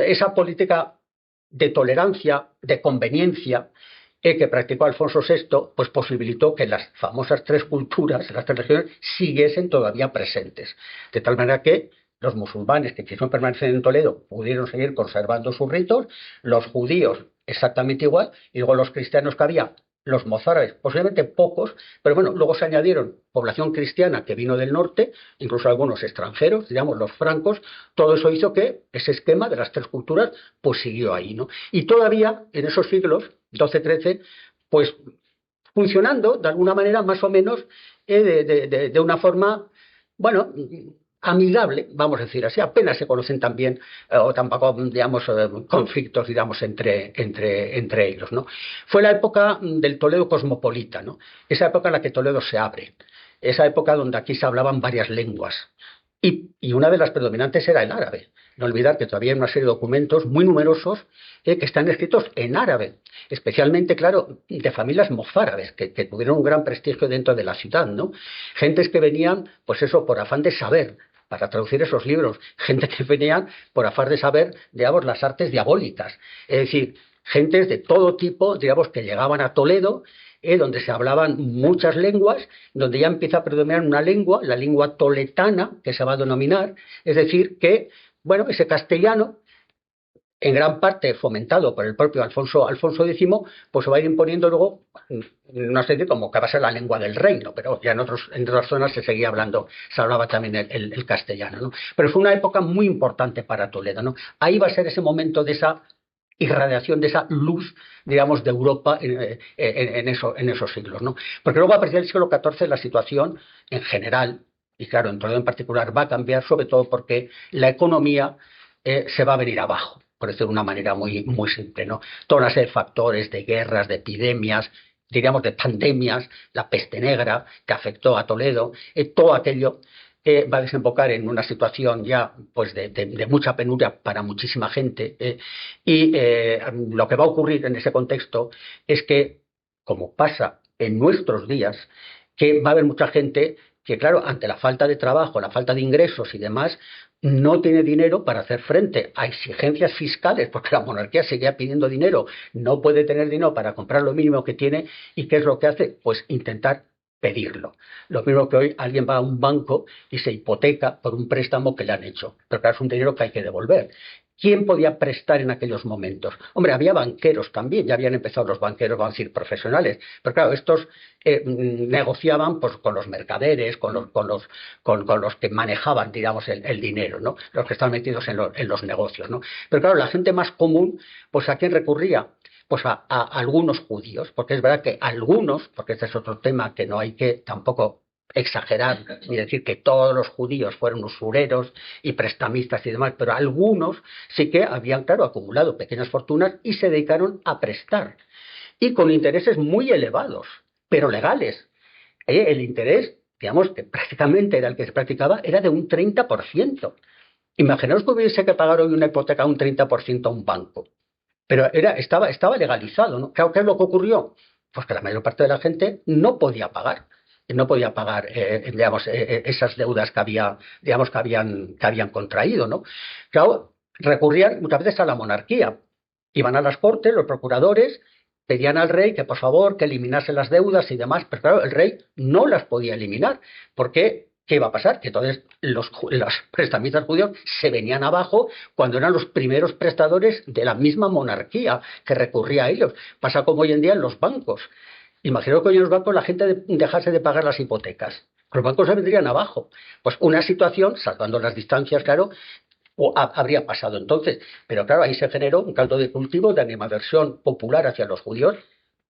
esa política de tolerancia, de conveniencia, que practicó Alfonso VI, pues posibilitó que las famosas 3 culturas, las 3 regiones, siguiesen todavía presentes. De tal manera que los musulmanes que quisieron permanecer en Toledo pudieron seguir conservando sus ritos, los judíos exactamente igual, y luego los cristianos que había, los mozárabes, posiblemente pocos, pero bueno, luego se añadieron población cristiana que vino del norte, incluso algunos extranjeros, digamos los francos. Todo eso hizo que ese esquema de las 3 culturas pues siguió ahí, ¿no? Y todavía en esos siglos, 12-13, pues funcionando de alguna manera más o menos de una forma, bueno, amigable, vamos a decir así, apenas se conocen también, o tampoco, digamos, conflictos, digamos, entre ellos, ¿no? Fue la época del Toledo cosmopolita, ¿no? Esa época en la que Toledo se abre, esa época donde aquí se hablaban varias lenguas, y una de las predominantes era el árabe. No olvidar que todavía hay una serie de documentos muy numerosos que están escritos en árabe, especialmente, claro, de familias mozárabes, que tuvieron un gran prestigio dentro de la ciudad, ¿no? Gentes que venían, pues eso, por afán de saber, para traducir esos libros, gente que venían por afán de saber, digamos, las artes diabólicas, es decir, gentes de todo tipo, digamos, que llegaban a Toledo, donde se hablaban muchas lenguas, donde ya empieza a predominar una lengua, la lengua toletana, que se va a denominar, es decir, que, bueno, ese castellano, en gran parte fomentado por el propio Alfonso X, pues se va a ir imponiendo luego, no sé, como que va a ser la lengua del reino, pero ya en otras zonas se seguía hablando, se hablaba también el castellano, ¿no? Pero fue una época muy importante para Toledo, ¿no? Ahí va a ser ese momento de esa irradiación, de esa luz, digamos, de Europa en esos siglos, ¿no? Porque luego a partir del siglo XIV la situación en general, y claro, en Toledo en particular, va a cambiar, sobre todo porque la economía se va a venir abajo, por decirlo de una manera muy, muy simple, ¿no? Toda una serie de factores, de guerras, de epidemias, diríamos de pandemias, la peste negra que afectó a Toledo, todo aquello va a desembocar en una situación ya pues de mucha penuria para muchísima gente, y lo que va a ocurrir en ese contexto es que, como pasa en nuestros días, que va a haber mucha gente que, claro, ante la falta de trabajo, la falta de ingresos y demás, no tiene dinero para hacer frente a exigencias fiscales, porque la monarquía seguía pidiendo dinero, no puede tener dinero para comprar lo mínimo que tiene, y ¿qué es lo que hace? Pues intentar pedirlo. Lo mismo que hoy alguien va a un banco y se hipoteca por un préstamo que le han hecho, pero claro, es un dinero que hay que devolver. ¿Quién podía prestar en aquellos momentos? Hombre, había banqueros también, ya habían empezado los banqueros, vamos a decir, profesionales, pero claro, estos negociaban pues, con los mercaderes, con los que manejaban, digamos, el dinero, ¿no? Los que estaban metidos en los negocios, ¿no? Pero claro, la gente más común, pues ¿a quién recurría? Pues a algunos judíos, porque es verdad que algunos, porque este es otro tema que no hay que tampoco exagerar ni decir que todos los judíos fueron usureros y prestamistas y demás, pero algunos sí que habían, claro, acumulado pequeñas fortunas y se dedicaron a prestar, y con intereses muy elevados, pero legales. El interés, digamos, que prácticamente era el que se practicaba, era de un 30%. Imaginaos que hubiese que pagar hoy una hipoteca a un 30% a un banco. Pero estaba legalizado, ¿no? Claro, ¿qué es lo que ocurrió? Pues que la mayor parte de la gente no podía pagar. No podía pagar, digamos, esas deudas que habían contraído, ¿no? Claro, recurrían muchas veces a la monarquía. Iban a las cortes, los procuradores, pedían al rey que por favor que eliminase las deudas y demás, pero claro, el rey no las podía eliminar, porque ¿qué iba a pasar? Que entonces los prestamistas judíos se venían abajo cuando eran los primeros prestadores de la misma monarquía que recurría a ellos. Pasa como hoy en día en los bancos. Imagino que hoy en los bancos la gente dejase de pagar las hipotecas. Los bancos se vendrían abajo. Pues una situación, salvando las distancias, claro, habría pasado entonces. Pero claro, ahí se generó un caldo de cultivo de animadversión popular hacia los judíos,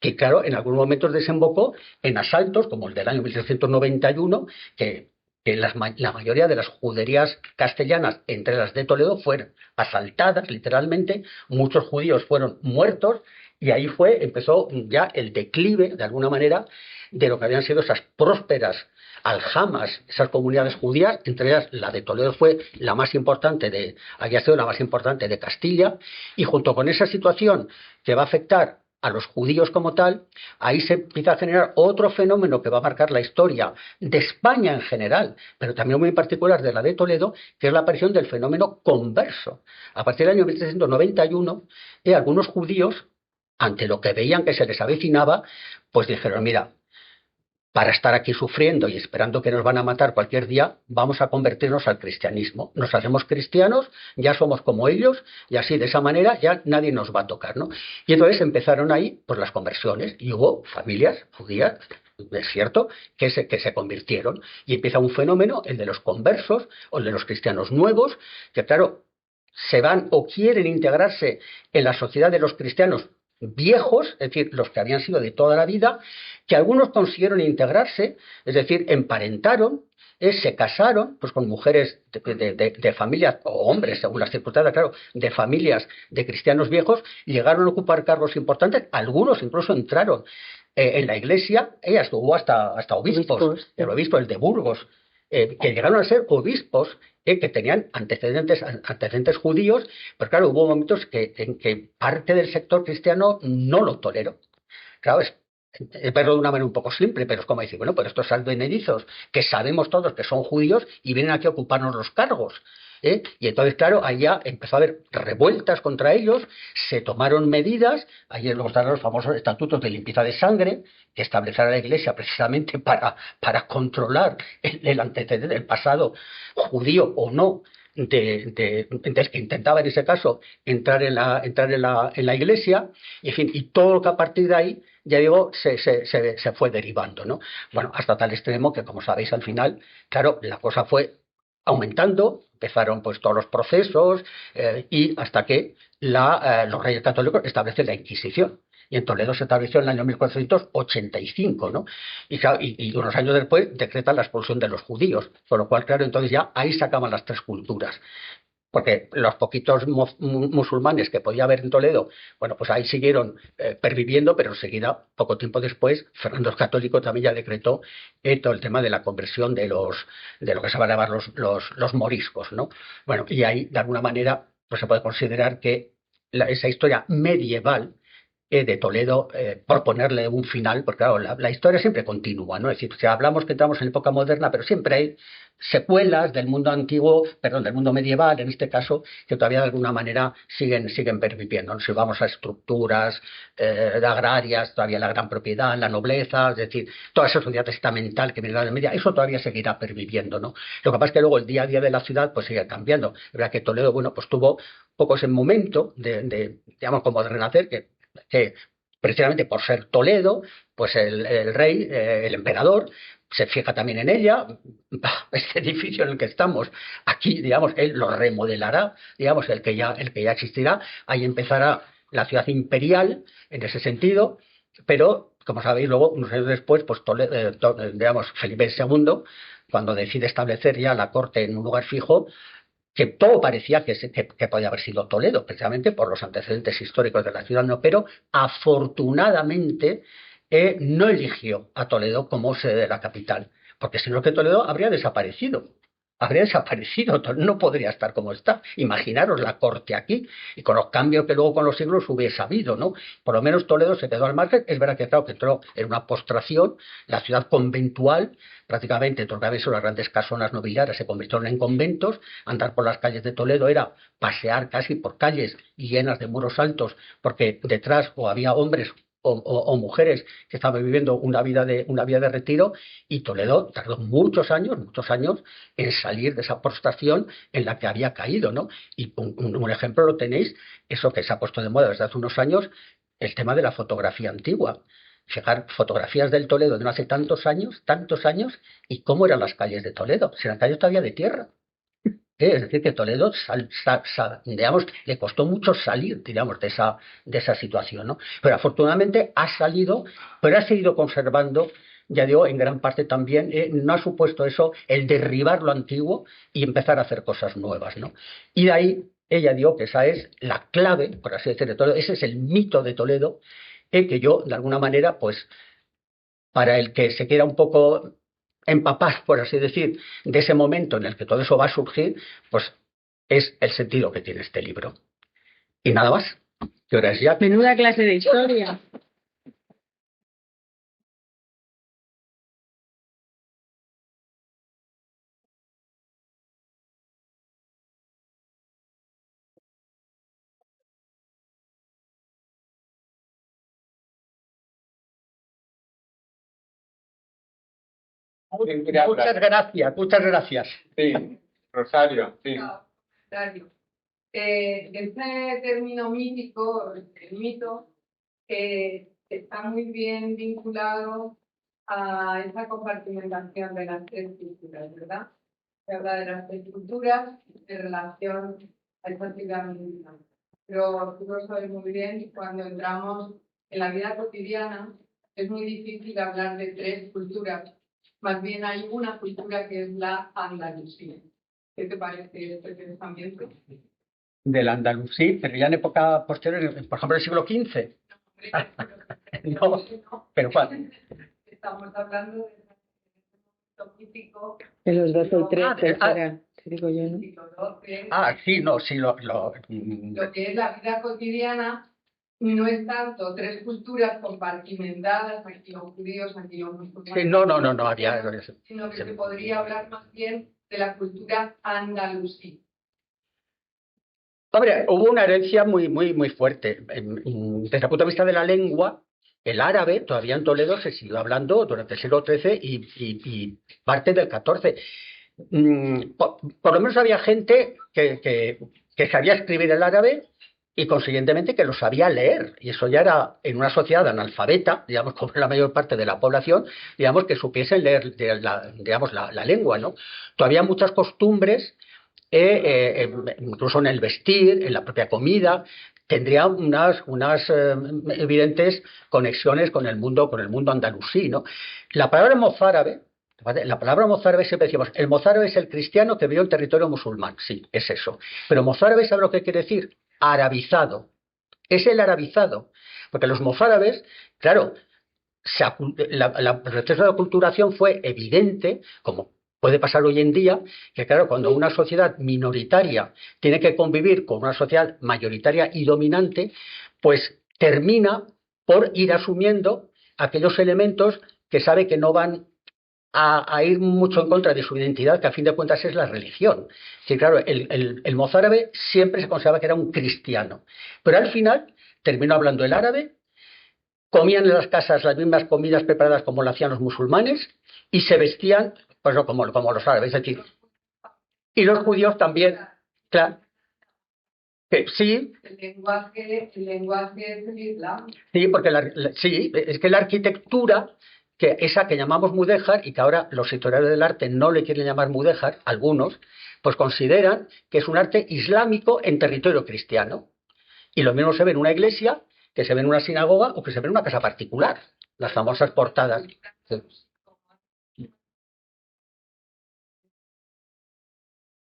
que claro, en algunos momentos desembocó en asaltos, como el del año 1391, que la mayoría de las juderías castellanas, entre las de Toledo, fueron asaltadas, literalmente, muchos judíos fueron muertos, y ahí empezó ya el declive, de alguna manera, de lo que habían sido esas prósperas aljamas, esas comunidades judías, entre ellas la de Toledo fue la más importante había sido la más importante de Castilla, y junto con esa situación que va a afectar a los judíos como tal, ahí se empieza a generar otro fenómeno que va a marcar la historia de España en general, pero también muy en particular de la de Toledo, que es la aparición del fenómeno converso. A partir del año 1391, algunos judíos, ante lo que veían que se les avecinaba, pues dijeron, mira, para estar aquí sufriendo y esperando que nos van a matar cualquier día, vamos a convertirnos al cristianismo. Nos hacemos cristianos, ya somos como ellos, y así de esa manera ya nadie nos va a tocar, ¿no? Y entonces empezaron ahí pues las conversiones, y hubo familias judías, es cierto, que se convirtieron, y empieza un fenómeno, el de los conversos, o el de los cristianos nuevos, que claro, se van o quieren integrarse en la sociedad de los cristianos viejos, es decir, los que habían sido de toda la vida, que algunos consiguieron integrarse, es decir, emparentaron, se casaron pues con mujeres de familias, o hombres, según las circunstancias, claro, de familias de cristianos viejos, y llegaron a ocupar cargos importantes, algunos incluso entraron en la iglesia, ella estuvo hasta obispos, el obispo, el de Burgos, que llegaron a ser obispos que tenían antecedentes judíos, pero claro, hubo momentos en que parte del sector cristiano no lo toleró. Claro, es verlo de una manera un poco simple, pero es como decir, bueno, pero estos advenedizos que sabemos todos que son judíos y vienen aquí a ocuparnos los cargos. Y entonces, claro, ahí ya empezó a haber revueltas contra ellos, se tomaron medidas, ahí luego están los famosos estatutos de limpieza de sangre, que establecieron la Iglesia precisamente para controlar el antecedente, el pasado judío o no, del que intentaba en ese caso entrar en la Iglesia, y en fin, y todo lo que a partir de ahí, ya digo, se fue derivando, ¿no? Bueno, hasta tal extremo que, como sabéis, al final, claro, la cosa fue aumentando, empezaron pues todos los procesos y hasta que los reyes católicos establecen la Inquisición. Y en Toledo se estableció en el año 1485, ¿no? Y, claro, y unos años después decretan la expulsión de los judíos, con lo cual, claro, entonces ya ahí se acaban las tres culturas. Porque los poquitos musulmanes que podía haber en Toledo, bueno, pues ahí siguieron perviviendo, pero enseguida, poco tiempo después, Fernando el Católico también ya decretó todo el tema de la conversión de lo que se van a llamar los moriscos, ¿no? Bueno, y ahí, de alguna manera, pues se puede considerar que esa historia medieval de Toledo, por ponerle un final, porque claro, la historia siempre continúa, ¿no? Es decir, si hablamos que entramos en época moderna, pero siempre hay secuelas del mundo antiguo, perdón, del mundo medieval, en este caso, que todavía de alguna manera siguen perviviendo, ¿no? Si vamos a estructuras agrarias, todavía la gran propiedad, la nobleza, es decir, toda esa sociedad estamental que viene de la Edad Media, eso todavía seguirá perviviendo, ¿no? Lo que pasa es que luego el día a día de la ciudad pues sigue cambiando. Es verdad que Toledo, bueno, pues tuvo poco ese momento digamos, como de renacer, que precisamente por ser Toledo, pues el rey, el emperador, se fija también en ella. Este edificio en el que estamos aquí, digamos, él lo remodelará, digamos, el que ya existirá, ahí empezará la ciudad imperial en ese sentido, pero como sabéis, luego, unos años después, pues digamos, Felipe II, cuando decide establecer ya la corte en un lugar fijo, que todo parecía que podía haber sido Toledo, precisamente por los antecedentes históricos de la ciudad, no, pero afortunadamente no eligió a Toledo como sede de la capital, porque si no que Toledo habría desaparecido. Habría desaparecido, no podría estar como está. Imaginaros la corte aquí y con los cambios que luego con los siglos hubiese habido, ¿no? Por lo menos Toledo se quedó al margen. Es verdad que, claro, que entró en una postración, la ciudad conventual, prácticamente todo lo que había sido las grandes casonas nobiliarias se convirtieron en conventos. Andar por las calles de Toledo era pasear casi por calles llenas de muros altos, porque detrás o había hombres o mujeres que estaban viviendo una vida de retiro, y Toledo tardó muchos años en salir de esa postración en la que había caído, ¿no? Y un ejemplo lo tenéis, eso que se ha puesto de moda desde hace unos años, el tema de la fotografía antigua. Fijar fotografías del Toledo de no hace tantos años, y cómo eran las calles de Toledo. Si eran calles todavía de tierra. Es decir, que Toledo, digamos, le costó mucho salir, digamos, de esa situación, ¿no? Pero afortunadamente ha salido, pero ha seguido conservando, ya digo, en gran parte también, no ha supuesto eso el derribar lo antiguo y empezar a hacer cosas nuevas, ¿no? Y de ahí ella dijo que esa es la clave, por así decirlo, de Toledo, ese es el mito de Toledo, que yo, de alguna manera, pues para el que se quiera un poco empapar, por así decir, de ese momento en el que todo eso va a surgir, pues es el sentido que tiene este libro. Y nada más. ¿Qué hora es ya? Menuda clase de historia. Muchas gracias. Sí, Rosario, sí. Rosario. Este término mítico, el mito, está muy bien vinculado a esa compartimentación de las tres culturas, ¿verdad? Se habla de las tres culturas en relación a esa ciudad mítica. pero tú lo sabes muy bien, cuando entramos en la vida cotidiana es muy difícil hablar de tres culturas. Más bien hay una cultura que es la andalusí. ¿Qué te parece este pensamiento? Del andalusí, pero ya en época posterior, por ejemplo, el siglo XV. No, pero ¿cuál? Estamos hablando de un típico En los 12 y 13, Ah, será, te digo yo, ¿no? siglo XII. Sí, no, sí, Lo que es la vida cotidiana no es tanto tres culturas compartimentadas, aquí los judíos, aquí los musulmanes. Sí, no, había. Sino que se podría hablar más bien de la cultura andalusí. Hombre, hubo una herencia muy fuerte. Desde el punto de vista de la lengua, el árabe todavía en Toledo se siguió hablando durante el siglo XIII y parte del XIV. Por lo menos había gente que sabía escribir el árabe y consiguientemente que lo sabía leer. Y eso ya era en una sociedad analfabeta, digamos, como la mayor parte de la población, digamos, que supiesen leer la lengua, ¿no? Todavía muchas costumbres, incluso en el vestir, en la propia comida, tendría unas evidentes conexiones con el mundo andalusí, ¿no? La palabra mozárabe, siempre decimos, el mozárabe es el cristiano que vivió en territorio musulmán. Sí, es eso. Pero mozárabe, ¿sabe lo que quiere decir? Arabizado. Es el arabizado. Porque los mozárabes, claro, el proceso de aculturación fue evidente, como puede pasar hoy en día, que claro, cuando una sociedad minoritaria tiene que convivir con una sociedad mayoritaria y dominante, pues termina por ir asumiendo aquellos elementos que sabe que no van a ir mucho en contra de su identidad, que a fin de cuentas es la religión. Sí, claro, el mozárabe siempre se consideraba que era un cristiano, pero al final terminó hablando el árabe, comían en las casas las mismas comidas preparadas como lo hacían los musulmanes y se vestían pues, como los árabes. Es decir, y los judíos también, claro, que sí. El lenguaje es el Islam. Sí, porque es que la arquitectura, que esa que llamamos mudéjar y que ahora los historiadores del arte no le quieren llamar mudéjar, algunos, pues consideran que es un arte islámico en territorio cristiano. Y lo mismo se ve en una iglesia, que se ve en una sinagoga o que se ve en una casa particular, las famosas portadas.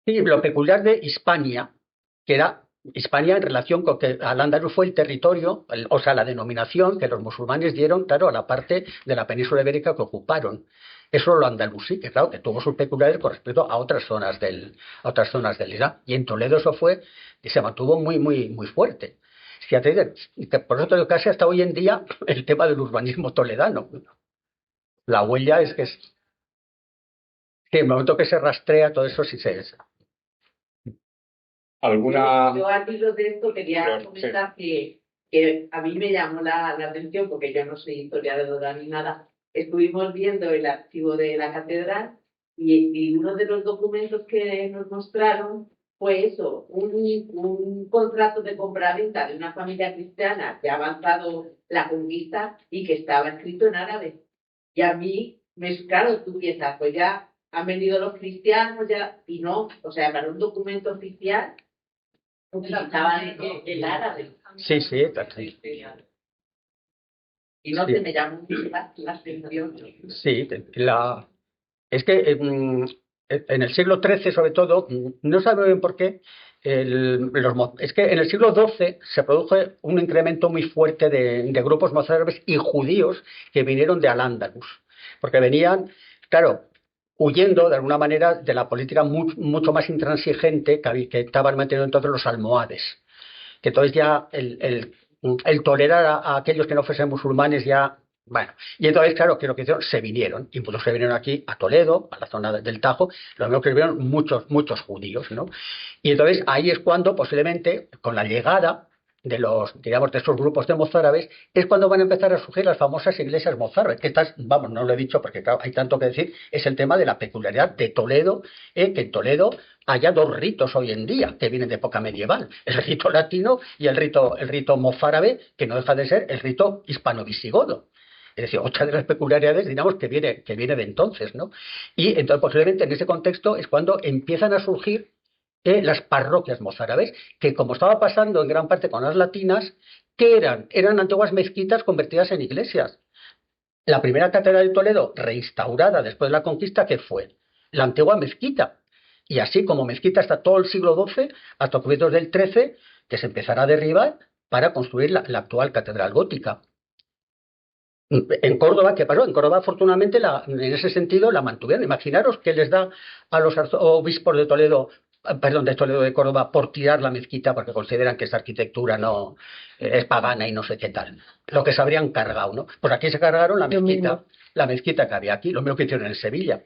Sí, lo peculiar de Hispania, que era Hispania en relación con que Al-Ándalus fue el territorio, o sea, la denominación que los musulmanes dieron, claro, a la parte de la península ibérica que ocuparon. Eso lo andalusí, que claro, que tuvo sus peculiaridades con respecto a otras zonas del Islam. Y en Toledo eso fue, y se mantuvo muy fuerte. Fíjate, por eso te digo, casi hasta hoy en día el tema del urbanismo toledano. La huella es que el momento que se rastrea todo eso sí se es. ¿Alguna...? Yo al hilo de esto quería comentar que a mí me llamó la atención, porque yo no soy historiadora ni nada. Estuvimos viendo el archivo de la catedral y uno de los documentos que nos mostraron fue eso, un contrato de compraventa de una familia cristiana que ha avanzado la conquista y que estaba escrito en árabe. Y a mí, claro, tú piensas, pues ya han venido los cristianos, ya, y no, o sea, para un documento oficial utilizaban el árabe. Sí. Y no se me llamó la atención. Sí, es que en el siglo XIII, sobre todo, no sabe bien por qué, es que en el siglo XII se produjo un incremento muy fuerte de grupos mozárabes y judíos que vinieron de Al-Ándalus, porque venían, claro, huyendo de alguna manera de la política mucho más intransigente que estaban manteniendo entonces los almohades, que entonces ya el tolerar a aquellos que no fuesen musulmanes ya, bueno, y entonces claro, que lo que hicieron, se vinieron, y muchos se vinieron aquí a Toledo, a la zona del Tajo, lo mismo que vieron muchos judíos, ¿no? Y entonces ahí es cuando posiblemente, con la llegada de estos grupos de mozárabes, es cuando van a empezar a surgir las famosas iglesias mozárabes, que estas, vamos, no lo he dicho porque claro, hay tanto que decir, es el tema de la peculiaridad de Toledo, que en Toledo haya dos ritos hoy en día que vienen de época medieval, el rito latino y el rito mozárabe, que no deja de ser el rito hispano-visigodo. Es decir, otra de las peculiaridades, digamos, que viene de entonces, ¿no? Y entonces, posiblemente en ese contexto es cuando empiezan a surgir las parroquias mozárabes, que como estaba pasando en gran parte con las latinas, ¿qué eran? Eran antiguas mezquitas convertidas en iglesias. La primera catedral de Toledo, reinstaurada después de la conquista, ¿qué fue? La antigua mezquita. Y así como mezquita hasta todo el siglo XII, hasta comienzos del XIII, que se empezará a derribar para construir la actual catedral gótica. En Córdoba, ¿qué pasó? En Córdoba, afortunadamente, en ese sentido, la mantuvieron. Imaginaros que les da a los obispos de Toledo, perdón, de Toledo de Córdoba, por tirar la mezquita porque consideran que esa arquitectura no es pagana y no sé qué tal. Lo que se habrían cargado, ¿no? Pues aquí se cargaron la mezquita que había aquí, lo mismo que hicieron en Sevilla.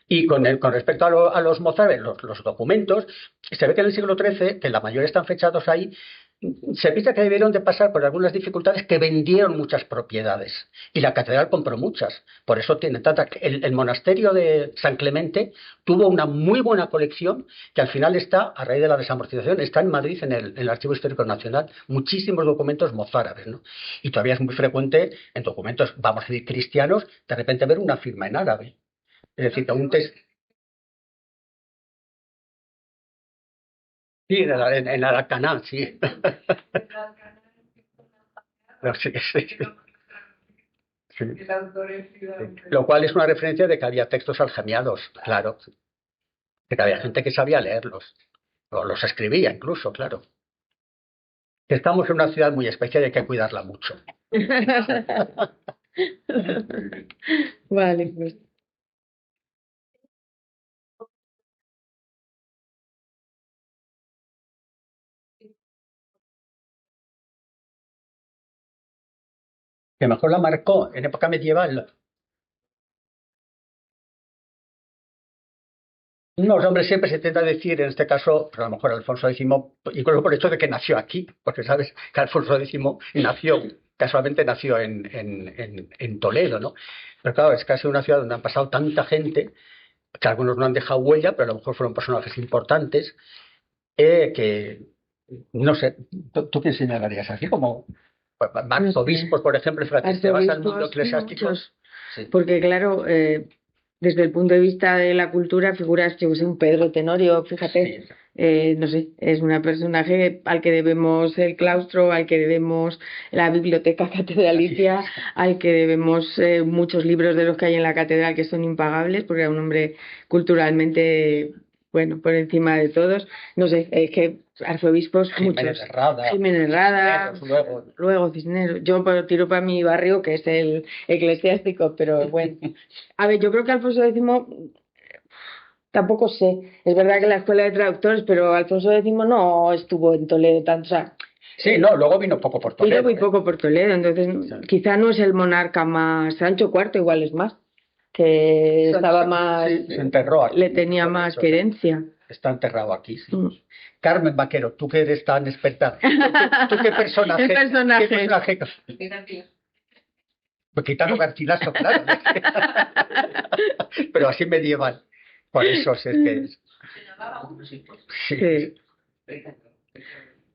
Y con respecto a los mozárabes, los documentos, se ve que en el siglo XIII, que la mayoría están fechados ahí, se piensa que debieron de pasar por algunas dificultades, que vendieron muchas propiedades y la catedral compró muchas. Por eso tiene tanta. El monasterio de San Clemente tuvo una muy buena colección que al final está, a raíz de la desamortización, está en Madrid en el Archivo Histórico Nacional, muchísimos documentos mozárabes, ¿no? Y todavía es muy frecuente en documentos, vamos a decir, cristianos, de repente ver una firma en árabe. Es decir, que un texto. Sí, en Aracaná, sí. No, sí, sí, sí. Lo cual es una referencia de que había textos aljamiados, claro. De que había gente que sabía leerlos. O los escribía incluso, claro. Que estamos en una ciudad muy especial y hay que cuidarla mucho. Vale, pues. Que mejor la marcó en época medieval. No, hombre, siempre se intenta decir, en este caso, pero a lo mejor Alfonso X, incluso por el hecho de que nació aquí, porque sabes que Alfonso X casualmente nació en Toledo, ¿no? Pero claro, es casi una ciudad donde han pasado tanta gente, que algunos no han dejado huella, pero a lo mejor fueron personajes importantes, que, no sé, ¿tú qué señalarías aquí? Como arzobispos, por ejemplo, fíjate, te vas al mundo eclesiástico. Sí. Porque claro, desde el punto de vista de la cultura, figuras, yo sé, un Pedro Tenorio, fíjate, no sé, es un personaje al que debemos el claustro, al que debemos la biblioteca catedralicia, al que debemos muchos libros de los que hay en la catedral que son impagables, porque era un hombre culturalmente, bueno, por encima de todos. No sé, es que arzobispos muchos. Jiménez Rada, luego Cisneros. Yo tiro para mi barrio, que es el eclesiástico, pero bueno. A ver, yo creo que Alfonso X tampoco sé. Es verdad que la escuela de traductores, pero Alfonso X no estuvo en Toledo tanto. O sea, sí, no, luego vino poco por Toledo. Vino muy poco por Toledo, entonces quizá no es el monarca más. Sancho IV igual es más, que estaba más. Sí, se enterró aquí, le tenía más querencia. Está enterrado aquí, sí. Carmen Vaquero, tú que eres tan experta, ¿tú qué personaje? ¿Qué personaje? ¿Qué personaje? Pues quitando Garcilaso, claro. Pero así medieval. Por eso es que es. Sí.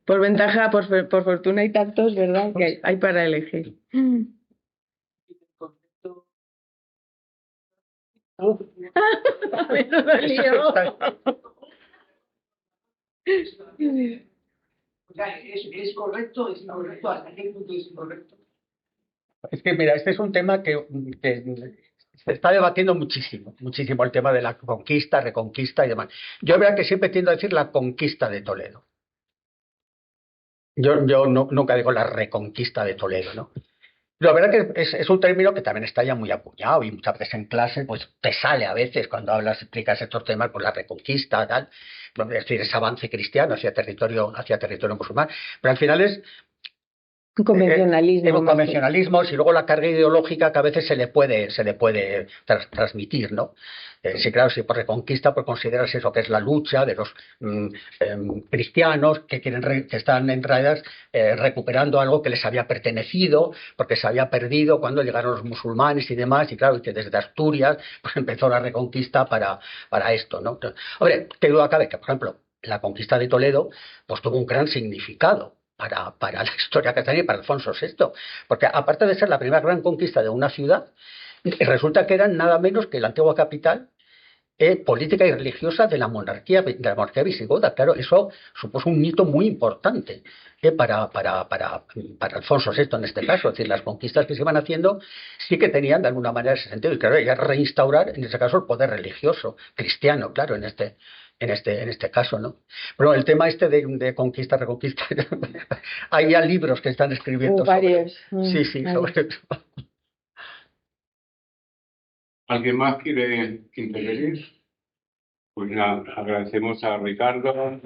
Por ventaja, por fortuna hay tantos, ¿verdad? Que hay para elegir. ¿Es correcto? ¿Es incorrecto? ¿Hasta qué punto es incorrecto? Es que, mira, este es un tema que se está debatiendo muchísimo, muchísimo el tema de la conquista, reconquista y demás. Yo veo que siempre tiendo a decir la conquista de Toledo. Yo nunca digo la reconquista de Toledo, ¿no? La verdad que es un término que también está ya muy acuñado y muchas veces en clase pues te sale a veces cuando explicas estos temas, pues la reconquista, tal, es decir, ese avance cristiano hacia territorio musulmán, pero al final es convencionalismos y luego la carga ideológica que a veces se le puede transmitir, ¿no? Sí, claro, si por reconquista pues consideras eso que es la lucha de los cristianos que están en realidad recuperando algo que les había pertenecido porque se había perdido cuando llegaron los musulmanes y demás, y claro, que desde Asturias pues empezó la reconquista para esto, ¿no? Hombre, qué duda cabe que, por ejemplo, la conquista de Toledo pues tuvo un gran significado para la historia que tenía y para Alfonso VI, porque aparte de ser la primera gran conquista de una ciudad, resulta que eran nada menos que la antigua capital política y religiosa de la monarquía visigoda. Claro, eso supuso un hito muy importante para Alfonso VI en este caso. Es decir, las conquistas que se iban haciendo sí que tenían de alguna manera ese sentido. Y claro, ya reinstaurar, en este caso, el poder religioso, cristiano, claro, en este caso, ¿no? Pero el tema de conquista, reconquista, hay ya libros que están escribiendo varios. Sí, sobre eso. ¿Alguien más quiere intervenir? Pues nada, agradecemos a Ricardo.